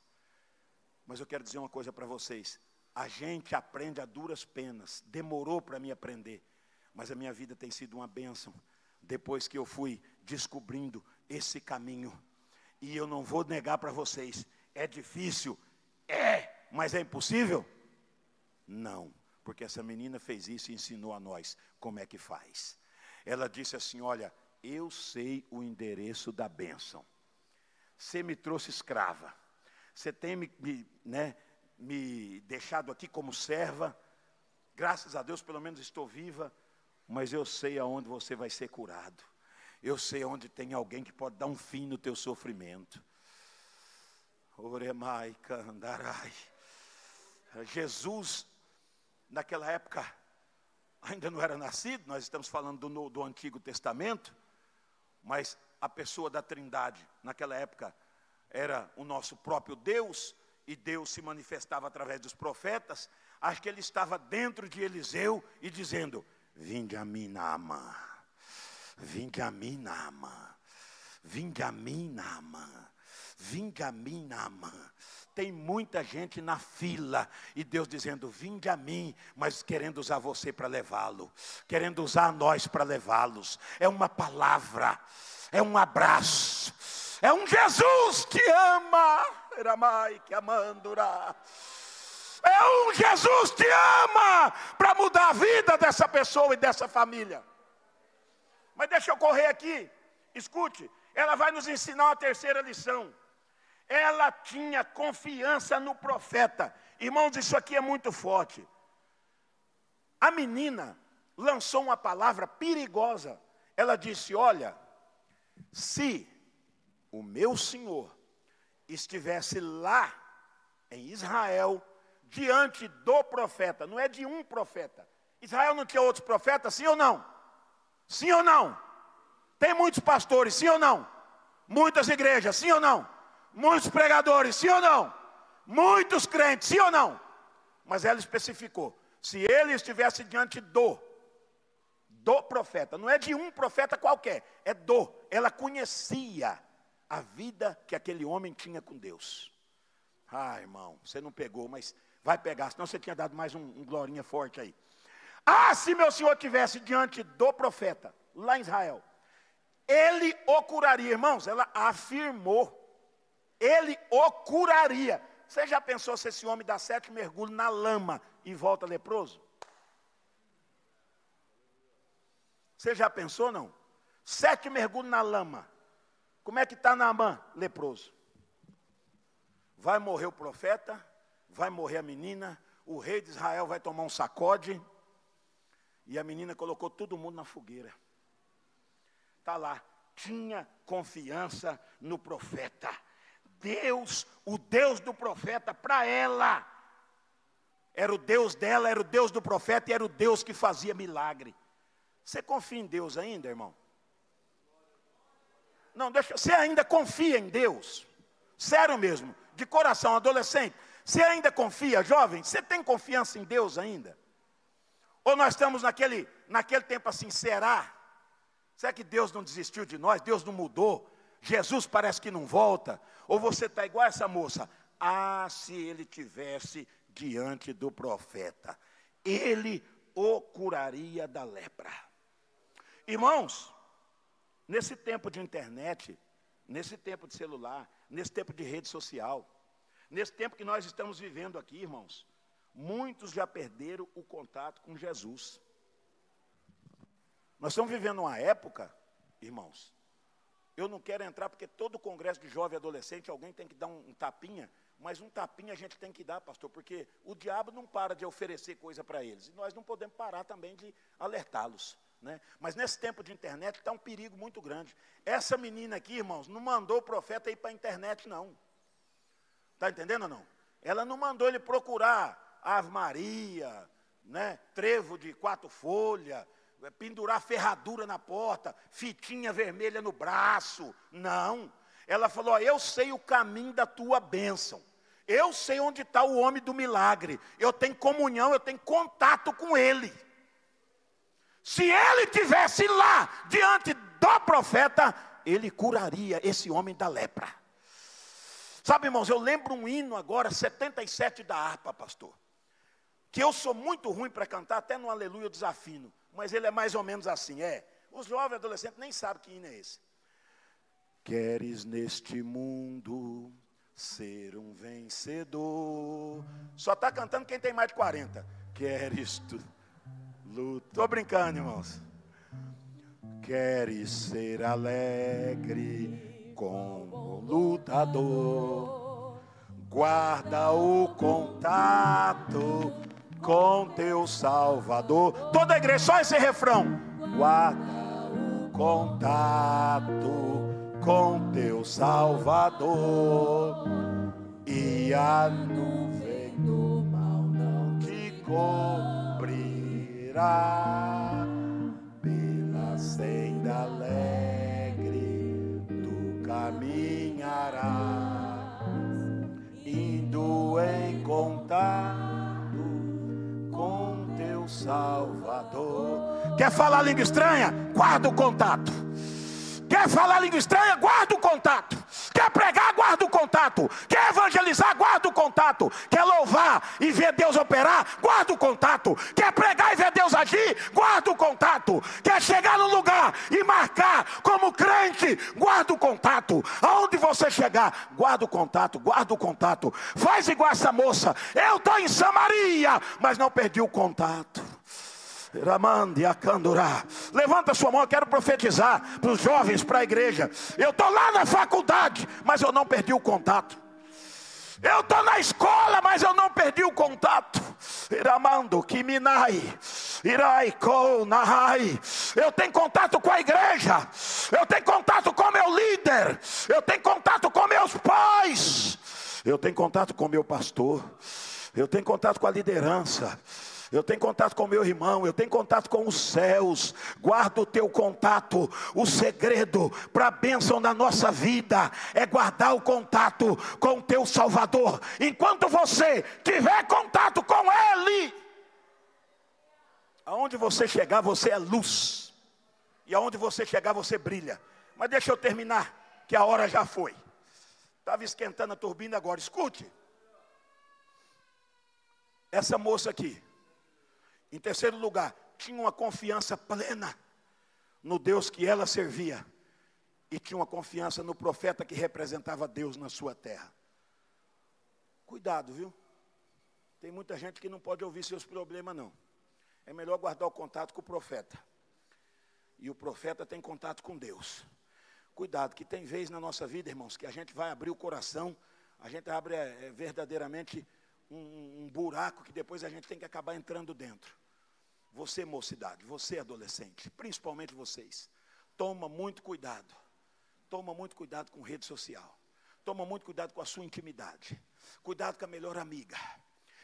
Mas eu quero dizer uma coisa para vocês. A gente aprende a duras penas. Demorou para mim aprender. Mas a minha vida tem sido uma bênção. Depois que eu fui descobrindo esse caminho. E eu não vou negar para vocês. É difícil? É. Mas é impossível? Não. Porque essa menina fez isso e ensinou a nós como é que faz. Ela disse assim: olha, eu sei o endereço da bênção. Você me trouxe escrava. Você tem me deixado aqui como serva. Graças a Deus, pelo menos estou viva. Mas eu sei aonde você vai ser curado. Eu sei aonde tem alguém que pode dar um fim no teu sofrimento. Oremai, candarai. Jesus, naquela época, ainda não era nascido. Nós estamos falando do Antigo Testamento. Mas a pessoa da Trindade, naquela época, era o nosso próprio Deus. E Deus se manifestava através dos profetas. Acho que ele estava dentro de Eliseu e dizendo: vinde a mim, Naamã. Vinde a mim, Naamã. Vinde a mim, Naamã. Vinde a mim, Naamã. Tem muita gente na fila e Deus dizendo: vinde a mim, mas querendo usar você para levá-lo, querendo usar nós para levá-los. É uma palavra, é um abraço, é um Jesus que ama. Eramai, que amandura. É um Jesus que ama para mudar a vida dessa pessoa e dessa família. Mas deixa eu correr aqui. Escute, ela vai nos ensinar uma terceira lição. Ela tinha confiança no profeta. Irmãos, isso aqui é muito forte. A menina lançou uma palavra perigosa. Ela disse: olha, se o meu Senhor estivesse lá em Israel, diante do profeta, não é de um profeta. Israel não tinha outros profetas, sim ou não? Sim ou não? Tem muitos pastores, sim ou não? Muitas igrejas, sim ou não? Muitos pregadores, sim ou não? Muitos crentes, sim ou não? Mas ela especificou: se ele estivesse diante do profeta, não é de um profeta qualquer, é do. Ela conhecia a vida que aquele homem tinha com Deus. Ah, irmão, você não pegou, mas vai pegar, senão você tinha dado mais um glorinha forte aí. Ah, se meu senhor estivesse diante do profeta, lá em Israel, ele o curaria. Irmãos, ela afirmou, ele o curaria. Você já pensou se esse homem dá 7 mergulhos na lama e volta leproso? Você já pensou, não? 7 mergulhos na lama. Como é que está Naamã? Leproso. Vai morrer o profeta, vai morrer a menina, o rei de Israel vai tomar um sacode, e a menina colocou todo mundo na fogueira. Está lá, tinha confiança no profeta. Deus, o Deus do profeta, para ela, era o Deus dela, era o Deus do profeta e era o Deus que fazia milagre. Você confia em Deus ainda, irmão? Não, você ainda confia em Deus? Sério mesmo, de coração, adolescente. Você ainda confia, jovem? Você tem confiança em Deus ainda? Ou nós estamos naquele tempo assim, será? Será que Deus não desistiu de nós? Deus não mudou? Jesus parece que não volta? Ou você está igual essa moça? Ah, se ele tivesse diante do profeta, ele o curaria da lepra. Irmãos, nesse tempo de internet, nesse tempo de celular, nesse tempo de rede social, nesse tempo que nós estamos vivendo aqui, irmãos, muitos já perderam o contato com Jesus. Nós estamos vivendo uma época, irmãos, eu não quero entrar porque todo congresso de jovem e adolescente, alguém tem que dar um tapinha, mas um tapinha a gente tem que dar, pastor, porque o diabo não para de oferecer coisa para eles, e nós não podemos parar também de alertá-los, né? Mas nesse tempo de internet está um perigo muito grande. Essa menina aqui, irmãos, não mandou o profeta ir para a internet, não. Está entendendo ou não? Ela não mandou ele procurar Ave Maria, né? Trevo de 4 folhas, pendurar ferradura na porta, fitinha vermelha no braço. Não. Ela falou, ó, eu sei o caminho da tua bênção. Eu sei onde está o homem do milagre. Eu tenho comunhão, eu tenho contato com ele. Se ele tivesse lá, diante do profeta, ele curaria esse homem da lepra. Sabe, irmãos, eu lembro um hino agora, 77 da harpa, pastor. Que eu sou muito ruim para cantar, até no aleluia eu desafino. Mas ele é mais ou menos assim, Os jovens adolescentes nem sabem que hino é esse. Queres neste mundo ser um vencedor. Só está cantando quem tem mais de 40. Queres tu... Estou brincando, irmãos. Queres ser alegre como lutador. Guarda o contato com teu Salvador. Toda a igreja, só esse refrão. Guarda o contato com teu Salvador. E a nuvem do mal não te cobrirá. Pela senda alegre tu caminharás, indo em contato com teu Salvador. Quer falar língua estranha? Guarda o contato. Quer falar língua estranha? Guarda o contato. Quer pregar? Guarda o contato. Quer evangelizar? Guarda o contato. Quer louvar e ver Deus operar? Guarda o contato. Quer pregar e ver Deus agir? Guarda o contato. Quer chegar no lugar e marcar como crente? Guarda o contato. Aonde você chegar, guarda o contato, guarda o contato. Faz igual essa moça. Eu estou em Samaria, mas não perdi o contato. Levanta sua mão, eu quero profetizar para os jovens, para a igreja. Eu estou lá na faculdade, mas eu não perdi o contato. Eu estou na escola, mas eu não perdi o contato. Eu tenho contato com a igreja. Eu tenho contato com meu líder. Eu tenho contato com meus pais. Eu tenho contato com meu pastor. Eu tenho contato com a liderança. Eu tenho contato com meu irmão, eu tenho contato com os céus. Guarda o teu contato. O segredo para a bênção da nossa vida é guardar o contato com o teu Salvador. Enquanto você tiver contato com Ele, aonde você chegar você é luz, e aonde você chegar você brilha. Mas deixa eu terminar, que a hora já foi. Estava esquentando a turbina agora, escute. Essa moça aqui, em terceiro lugar, tinha uma confiança plena no Deus que ela servia. E tinha uma confiança no profeta que representava Deus na sua terra. Cuidado, viu? Tem muita gente que não pode ouvir seus problemas, não. É melhor guardar o contato com o profeta. e o profeta tem contato com Deus. Cuidado, que tem vez na nossa vida, irmãos, que a gente vai abrir o coração, a gente abre verdadeiramente um buraco que depois a gente tem que acabar entrando dentro. Você, mocidade, você, adolescente, principalmente vocês, toma muito cuidado com rede social, toma muito cuidado com a sua intimidade, cuidado com a melhor amiga.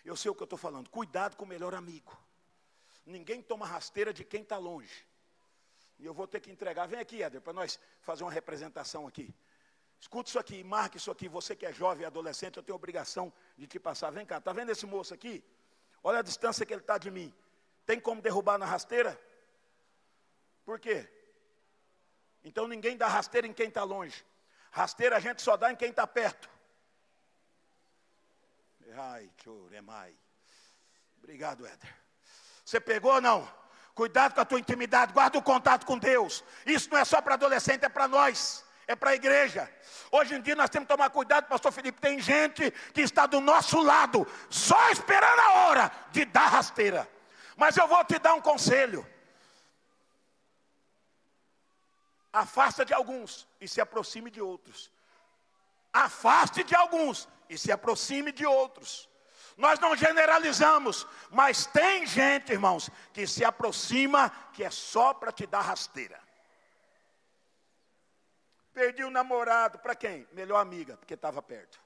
Eu sei o que eu estou falando, cuidado com o melhor amigo. Ninguém toma rasteira de quem está longe. E eu vou ter que entregar, vem aqui, Éder, para nós fazer uma representação aqui. Escuta isso aqui, marque isso aqui, você que é jovem e adolescente, eu tenho obrigação de te passar. Vem cá, está vendo esse moço aqui? Olha a distância que ele está de mim. Tem como derrubar na rasteira? Por quê? Então ninguém dá rasteira em quem está longe. Rasteira a gente só dá em quem está perto. Ai, choremai. Obrigado, Éder. Você pegou ou não? Cuidado com a tua intimidade, guarda o contato com Deus. Isso não é só para adolescente, é para nós, é para a igreja. Hoje em dia nós temos que tomar cuidado, pastor Felipe, tem gente que está do nosso lado, só esperando a hora de dar rasteira. Mas eu vou te dar um conselho. Afasta de alguns e se aproxime de outros. Afaste de alguns e se aproxime de outros. Nós não generalizamos, mas tem gente, irmãos, que se aproxima, que é só para te dar rasteira. Perdi o namorado, para quem? Melhor amiga, porque estava perto.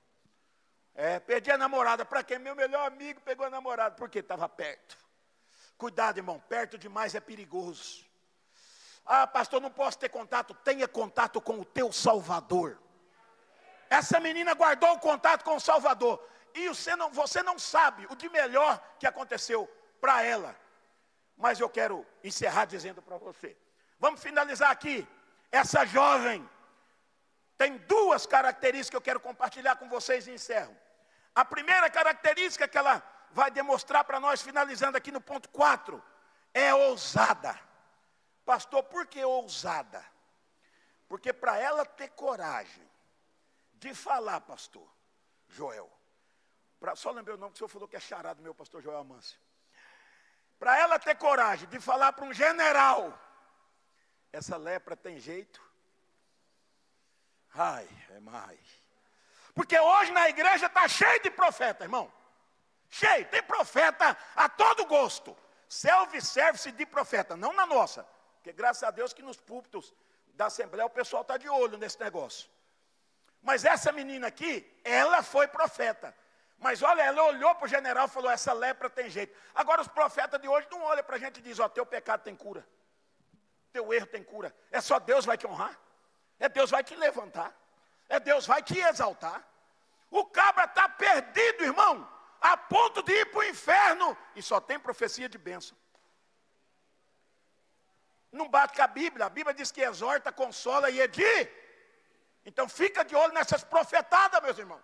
Perdi a namorada, para quem? Meu melhor amigo pegou a namorada, porque estava perto. Cuidado, irmão, perto demais é perigoso. Ah, pastor, não posso ter contato. Tenha contato com o teu Salvador. Essa menina guardou o contato com o Salvador. E você não sabe o de melhor que aconteceu para ela. Mas eu quero encerrar dizendo para você. Vamos finalizar aqui. Essa jovem tem duas características que eu quero compartilhar com vocês e encerro. A primeira característica que ela vai demonstrar para nós, finalizando aqui no ponto 4, é ousada. Pastor, por que ousada? Porque para ela ter coragem de falar, pastor Joel, só lembrei o nome que o senhor falou que é charado meu, pastor Joel Amâncio. Para ela ter coragem de falar para um general, essa lepra tem jeito? Ai, é mais. Porque hoje na igreja está cheio de profeta, irmão. Cheio, tem profeta a todo gosto. Self-service de profeta, não na nossa. Porque graças a Deus que nos púlpitos da Assembleia o pessoal está de olho nesse negócio. Mas essa menina aqui, ela foi profeta. Mas olha, ela olhou para o general e falou, essa lepra tem jeito. Agora os profetas de hoje não olham para a gente e dizem, ó, teu pecado tem cura. Teu erro tem cura. É só Deus vai te honrar. É Deus vai te levantar. É Deus vai te exaltar. O cabra está perdido, irmão, a ponto de ir para o inferno. E só tem profecia de bênção. Não bate com a Bíblia diz que exorta, consola e edifia. Então fica de olho nessas profetadas, meus irmãos.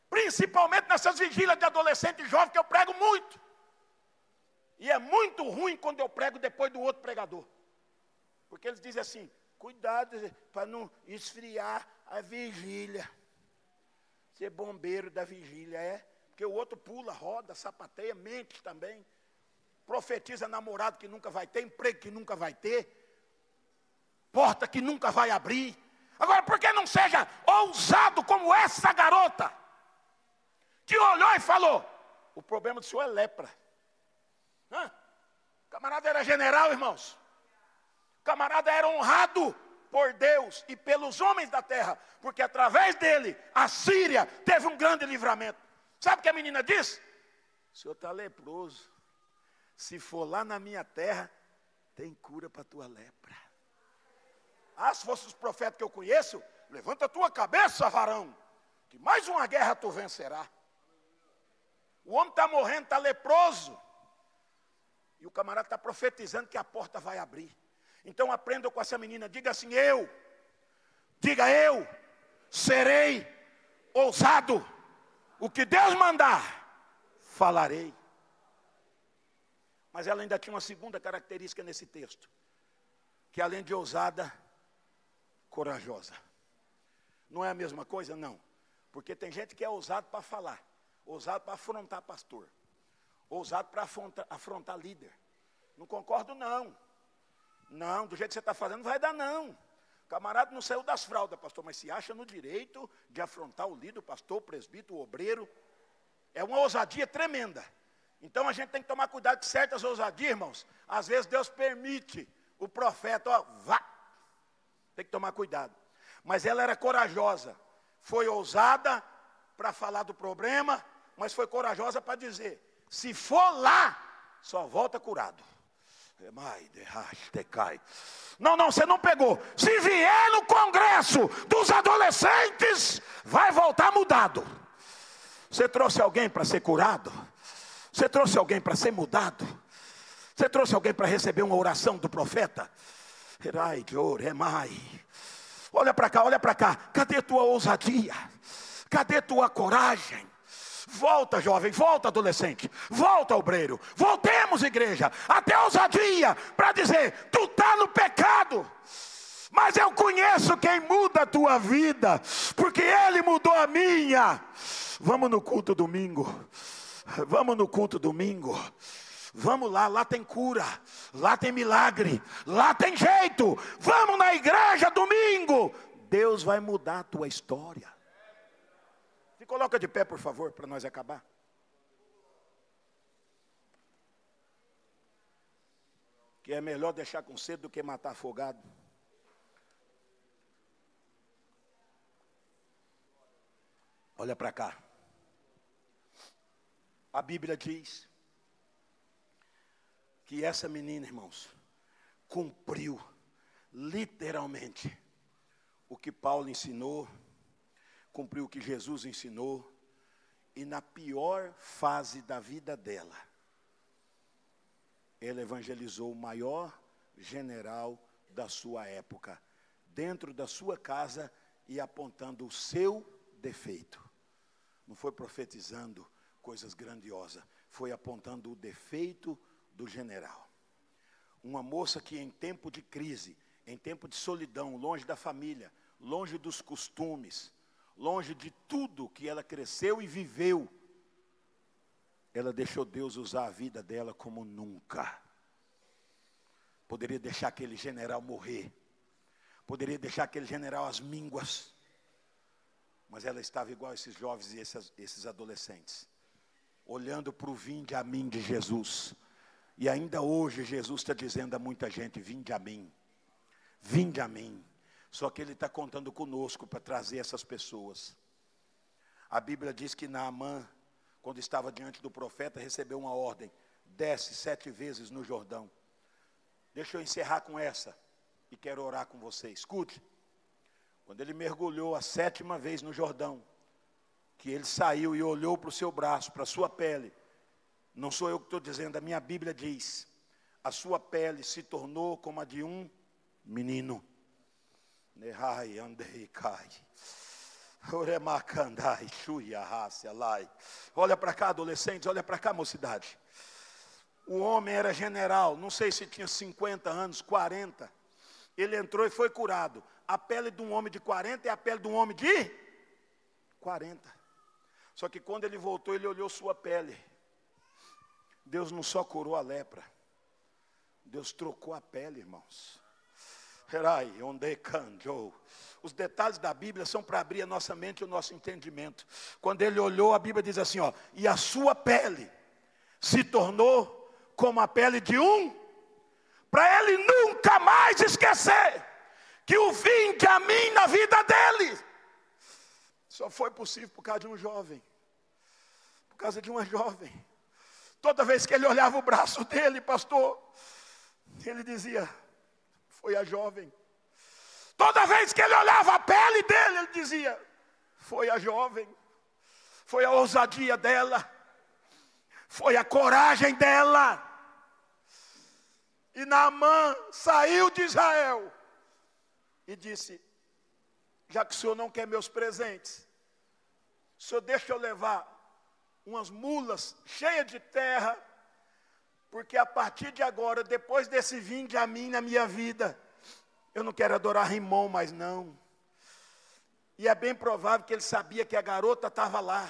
Principalmente nessas vigílias de adolescente e jovem que eu prego muito. E é muito ruim quando eu prego depois do outro pregador. Porque eles dizem assim, cuidado para não esfriar a vigília. Ser bombeiro da vigília, porque o outro pula, roda, sapateia, mente também. Profetiza namorado que nunca vai ter, emprego que nunca vai ter, porta que nunca vai abrir. Agora, por que não seja ousado como essa garota, que olhou e falou, o problema do senhor é lepra. O camarada era general, irmãos. O camarada era honrado por Deus e pelos homens da terra, porque através dele, a Síria teve um grande livramento. Sabe o que a menina disse? O senhor está leproso. Se for lá na minha terra, tem cura para a tua lepra. Ah, se fosse os profetas que eu conheço, levanta a tua cabeça, varão, que mais uma guerra tu vencerá. O homem está morrendo, está leproso. E o camarada está profetizando que a porta vai abrir. Então aprenda com essa menina, diga assim, eu serei ousado. O que Deus mandar, falarei. Mas ela ainda tinha uma segunda característica nesse texto, que além de ousada, corajosa. Não é a mesma coisa? Não. Porque tem gente que é ousado para falar, ousado para afrontar pastor, ousado para afrontar líder. Não concordo não. Não, do jeito que você está fazendo não vai dar não. O camarada não saiu das fraldas, pastor, mas se acha no direito de afrontar o líder, o pastor, o presbítero, o obreiro. É uma ousadia tremenda. Então a gente tem que tomar cuidado com certas ousadias, irmãos. Às vezes Deus permite o profeta, ó, vá. Tem que tomar cuidado. Mas ela era corajosa. Foi ousada para falar do problema, mas foi corajosa para dizer, se for lá, só volta curado. Não, você não pegou. Se vier no congresso dos adolescentes, vai voltar mudado. Você trouxe alguém para ser curado? Você trouxe alguém para ser mudado? Você trouxe alguém para receber uma oração do profeta? Olha para cá, olha para cá. Cadê tua ousadia? Cadê tua coragem? Volta, jovem, volta, adolescente. Volta, obreiro. Voltemos, igreja. Até ousadia para dizer, tu está no pecado. Mas eu conheço quem muda a tua vida, porque Ele mudou a minha. Vamos no culto domingo. Vamos no culto domingo. Vamos lá, lá tem cura, lá tem milagre, lá tem jeito. Vamos na igreja domingo. Deus vai mudar a tua história. Se coloca de pé, por favor, para nós acabar. Que é melhor deixar com sede do que matar afogado. Olha para cá. A Bíblia diz que essa menina, irmãos, cumpriu literalmente o que Paulo ensinou, cumpriu o que Jesus ensinou, e na pior fase da vida dela, ela evangelizou o maior general da sua época, dentro da sua casa e apontando o seu defeito. Não foi profetizando coisas grandiosas, foi apontando o defeito do general. Uma moça que em tempo de crise, em tempo de solidão, longe da família, longe dos costumes, longe de tudo que ela cresceu e viveu, ela deixou Deus usar a vida dela como nunca. Poderia deixar aquele general morrer, poderia deixar aquele general às mínguas, mas ela estava igual a esses jovens e esses adolescentes, olhando para o vinde a mim de Jesus. E ainda hoje Jesus está dizendo a muita gente, vinde a mim, vinde a mim. Só que Ele está contando conosco para trazer essas pessoas. A Bíblia diz que Naamã, quando estava diante do profeta, recebeu uma ordem, desce 7 vezes no Jordão. Deixa eu encerrar com essa, e quero orar com você. Escute, quando ele mergulhou a 7ª vez no Jordão, que ele saiu e olhou para o seu braço, para a sua pele, não sou eu que estou dizendo, a minha Bíblia diz, a sua pele se tornou como a de um menino. Olha para cá, adolescentes, olha para cá, mocidade. O homem era general, não sei se tinha 50 anos, 40. Ele entrou e foi curado. A pele de um homem de 40 é a pele de um homem de 40. Só que quando ele voltou, ele olhou sua pele. Deus não só curou a lepra, Deus trocou a pele, irmãos. Os detalhes da Bíblia são para abrir a nossa mente e o nosso entendimento. Quando ele olhou, a Bíblia diz assim, ó, e a sua pele se tornou como a pele de um, para ele nunca mais esquecer que o vinde a mim na vida dele só foi possível por causa de um jovem, por causa de uma jovem. Toda vez que ele olhava o braço dele, pastor, ele dizia, foi a jovem. Toda vez que ele olhava a pele dele, ele dizia, foi a jovem. Foi a ousadia dela, foi a coragem dela. E Naamã saiu de Israel e disse, já que o senhor não quer meus presentes, o senhor deixa eu levar umas mulas cheias de terra, porque a partir de agora, depois desse vinde a mim na minha vida, eu não quero adorar Rimon mais não. E é bem provável que ele sabia que a garota estava lá,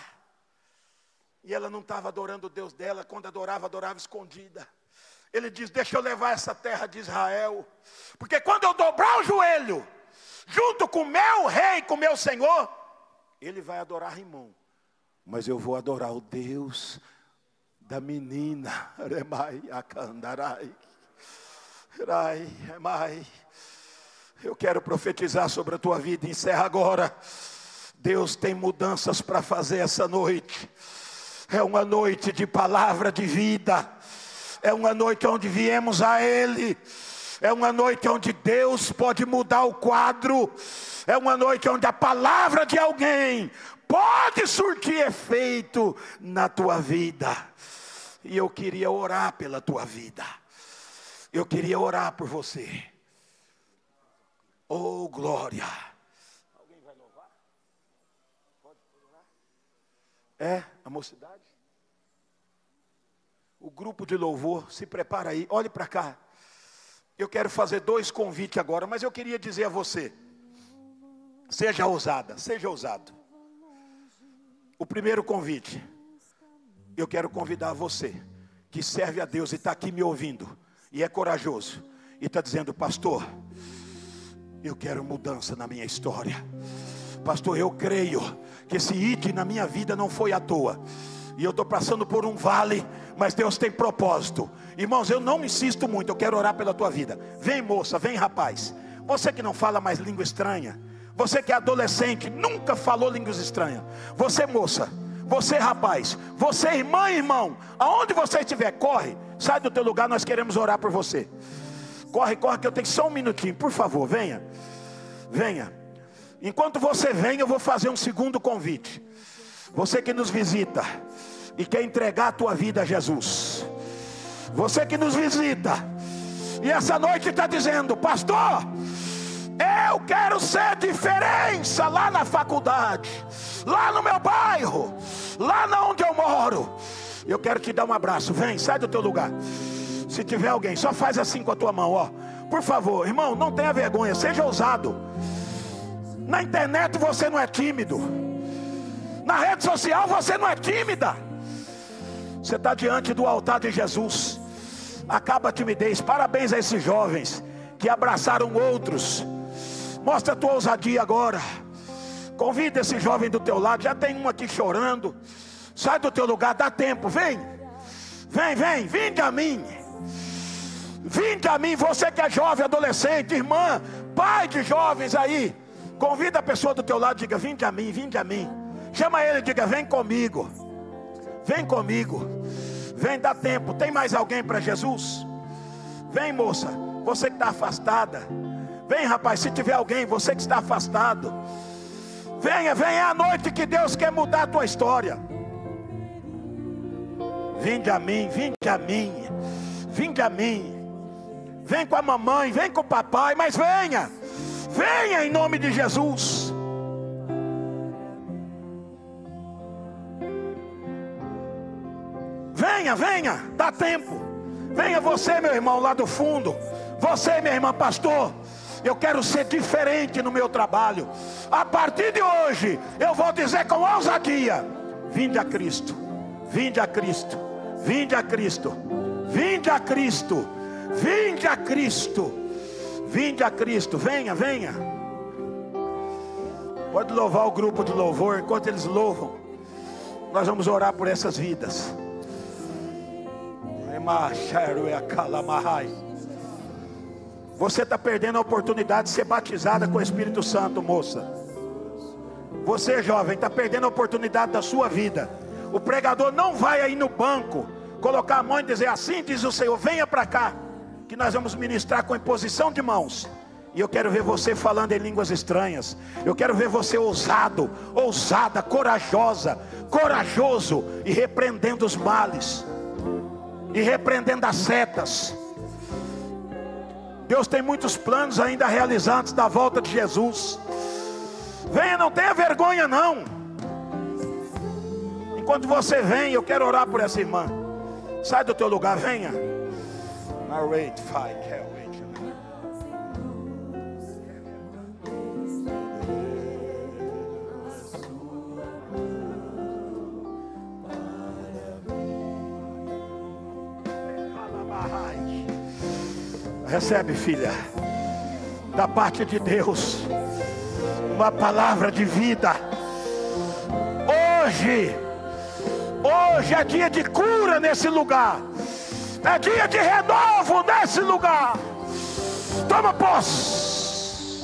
e ela não estava adorando o Deus dela. Quando adorava, adorava escondida. Ele diz: deixa eu levar essa terra de Israel, porque quando eu dobrar o joelho, junto com o meu rei, com o meu Senhor, ele vai adorar Rimon, mas eu vou adorar o Deus da menina. Eu quero profetizar sobre a tua vida. Encerra agora. Deus tem mudanças para fazer essa noite. É uma noite de palavra de vida. É uma noite onde viemos a Ele. É uma noite onde Deus pode mudar o quadro. É uma noite onde a palavra de alguém pode surtir efeito na tua vida. E eu queria orar pela tua vida. Eu queria orar por você. Oh, glória. Alguém vai louvar? Pode orar? É, a mocidade? O grupo de louvor, se prepara aí. Olhe para cá. Eu quero fazer 2 convites agora, mas eu queria dizer a você: seja ousada, seja ousado. O primeiro convite, eu quero convidar você que serve a Deus e está aqui me ouvindo, e é corajoso, e está dizendo: pastor, eu quero mudança na minha história. Pastor, eu creio que esse ide na minha vida não foi à toa. E eu estou passando por um vale, mas Deus tem propósito. Irmãos, eu não insisto muito, eu quero orar pela tua vida. Vem moça, vem rapaz. Você que não fala mais língua estranha, você que é adolescente, nunca falou línguas estranhas. Você moça, você rapaz, você irmã e irmão, aonde você estiver, corre, sai do teu lugar, nós queremos orar por você. Corre, corre, que eu tenho só um minutinho, por favor, venha. Venha. Enquanto você vem, eu vou fazer um segundo convite. Você que nos visita e quer entregar a tua vida a Jesus. Você que nos visita e essa noite está dizendo: pastor, eu quero ser diferença lá na faculdade, lá no meu bairro, lá onde eu moro. Eu quero te dar um abraço. Vem, sai do teu lugar. Se tiver alguém, só faz assim com a tua mão, ó. Por favor, irmão, não tenha vergonha, seja ousado. Na internet você não é tímido. Na rede social você não é tímida. Você está diante do altar de Jesus. Acaba a timidez. Parabéns a esses jovens que abraçaram outros. Mostra a tua ousadia agora. Convida esse jovem do teu lado. Já tem um aqui chorando. Sai do teu lugar, dá tempo, vem. Vem, vem, vinde a mim. Vinde a mim, você que é jovem, adolescente, irmã, pai de jovens aí. Convida a pessoa do teu lado, diga: vinde a mim, vinde a mim. Chama ele e diga: vem comigo. Vem comigo. Vem, dá tempo. Tem mais alguém para Jesus? Vem moça, você que está afastada. Vem rapaz, se tiver alguém, você que está afastado. Venha, venha, é a noite que Deus quer mudar a tua história. Vinde a mim, vinde a mim. Vinde a mim. Vem com a mamãe, vem com o papai, mas venha. Venha em nome de Jesus. Venha, venha, dá tempo. Venha você, meu irmão, lá do fundo. Você, minha irmã, pastor, eu quero ser diferente no meu trabalho. A partir de hoje, eu vou dizer com ousadia: vinde a Cristo, vinde a Cristo, vinde a Cristo, vinde a Cristo, vinde a Cristo, vinde a Cristo. Venha, venha. Pode louvar o grupo de louvor. Enquanto eles louvam, nós vamos orar por essas vidas. Você está perdendo a oportunidade de ser batizada com o Espírito Santo, moça. Você, jovem, está perdendo a oportunidade da sua vida. O pregador não vai aí no banco colocar a mão e dizer: assim diz o Senhor, venha para cá, que nós vamos ministrar com imposição de mãos. E eu quero ver você falando em línguas estranhas. Eu quero ver você ousado, ousada, corajosa, corajoso, e repreendendo os males, e repreendendo as setas. Deus tem muitos planos ainda realizados da volta de Jesus. Venha, não tenha vergonha não. Enquanto você vem, eu quero orar por essa irmã. Sai do teu lugar, venha. Recebe, filha, da parte de Deus, uma palavra de vida. Hoje é dia de cura nesse lugar. É dia de renovo nesse lugar. Toma posse.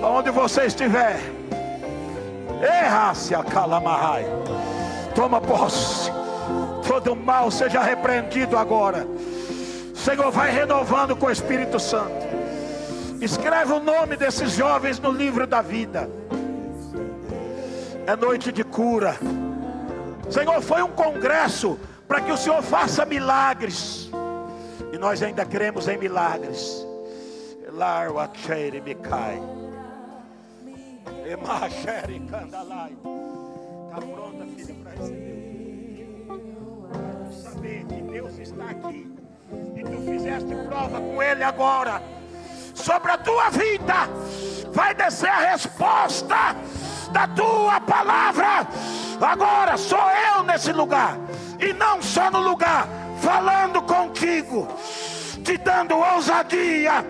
Onde você estiver, erra-se a calamahai. Toma posse. Todo mal seja repreendido agora. O Senhor vai renovando com o Espírito Santo. Escreve o nome desses jovens no livro da vida. É noite de cura. Senhor, foi um congresso para que o Senhor faça milagres. E nós ainda cremos em milagres. Está pronta, filha, para receber. Saber que Deus está aqui. E tu fizeste prova com Ele agora. Sobre a tua vida vai descer a resposta da tua palavra. Agora sou eu nesse lugar, e não só no lugar, falando contigo, te dando ousadia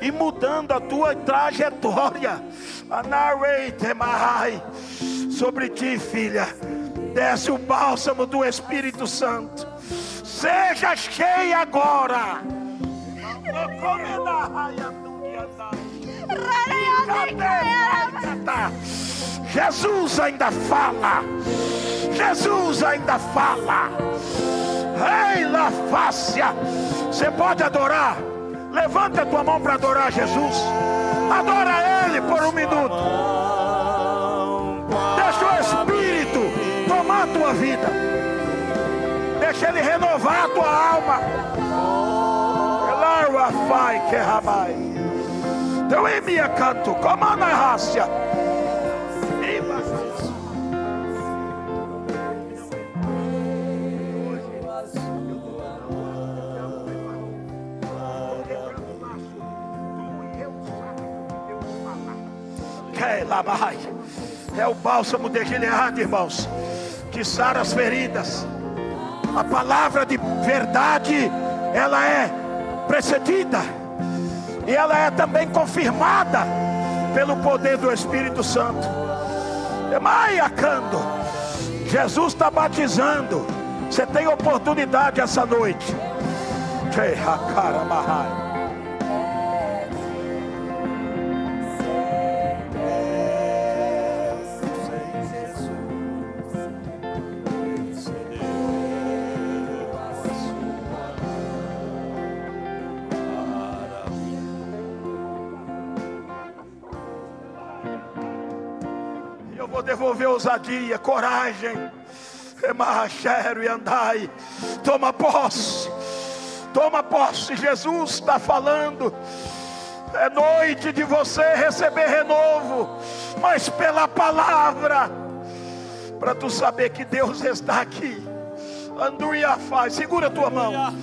e mudando a tua trajetória. Sobre ti, filha, desce o bálsamo do Espírito Santo. Seja cheia agora. Jesus ainda fala. Jesus ainda fala. Ei, la fácia. Você pode adorar. Levanta a tua mão para adorar Jesus. Adora Ele por um minuto. Deixa o Espírito tomar a tua vida. Deixa Ele renovar a tua alma. Ela vai que rabai. Então em minha canto, como a narrácia. É o bálsamo de Gileade, irmãos, que sara as feridas. A palavra de verdade, ela é precedida e ela é também confirmada pelo poder do Espírito Santo. Jesus está batizando. Você tem oportunidade essa noite. Devolver ousadia, coragem. Emarrachero e andai. Toma posse. Toma posse. Jesus está falando. É noite de você receber renovo, mas pela palavra, para tu saber que Deus está aqui. Andria faz. Segura a tua mão,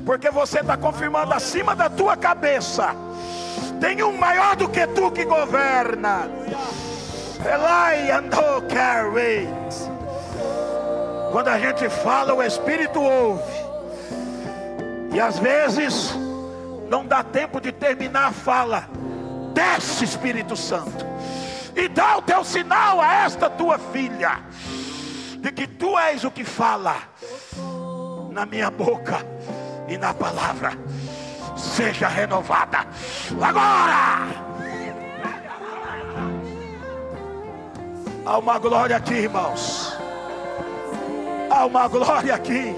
porque você está confirmando acima da tua cabeça. Tem um maior do que tu que governa. Quando a gente fala, o Espírito ouve. E às vezes não dá tempo de terminar a fala. Desce, Espírito Santo, e dá o teu sinal a esta tua filha, de que tu és o que fala na minha boca e na palavra. Seja renovada agora. Há uma glória aqui, irmãos. Há uma glória aqui.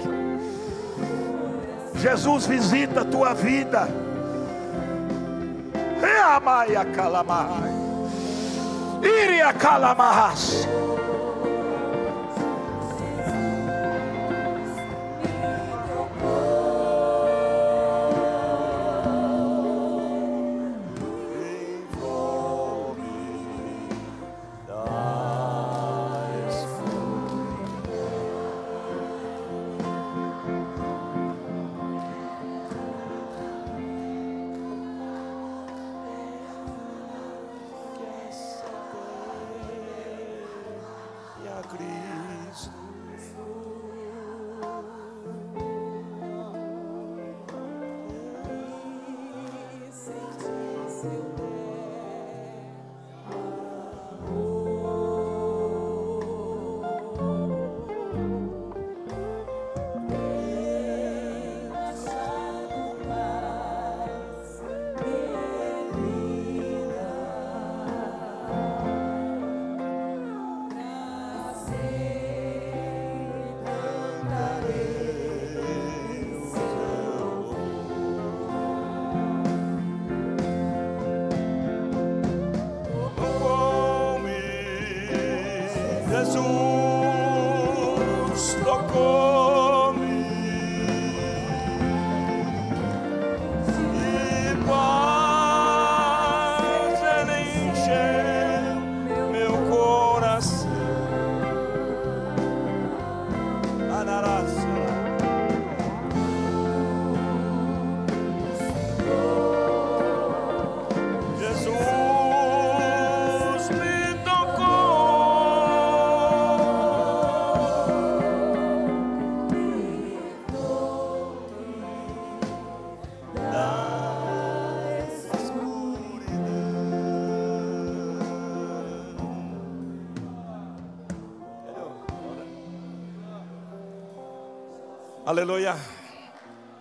Jesus visita a tua vida. Reamaia calamai. Iria calamarras. Aleluia.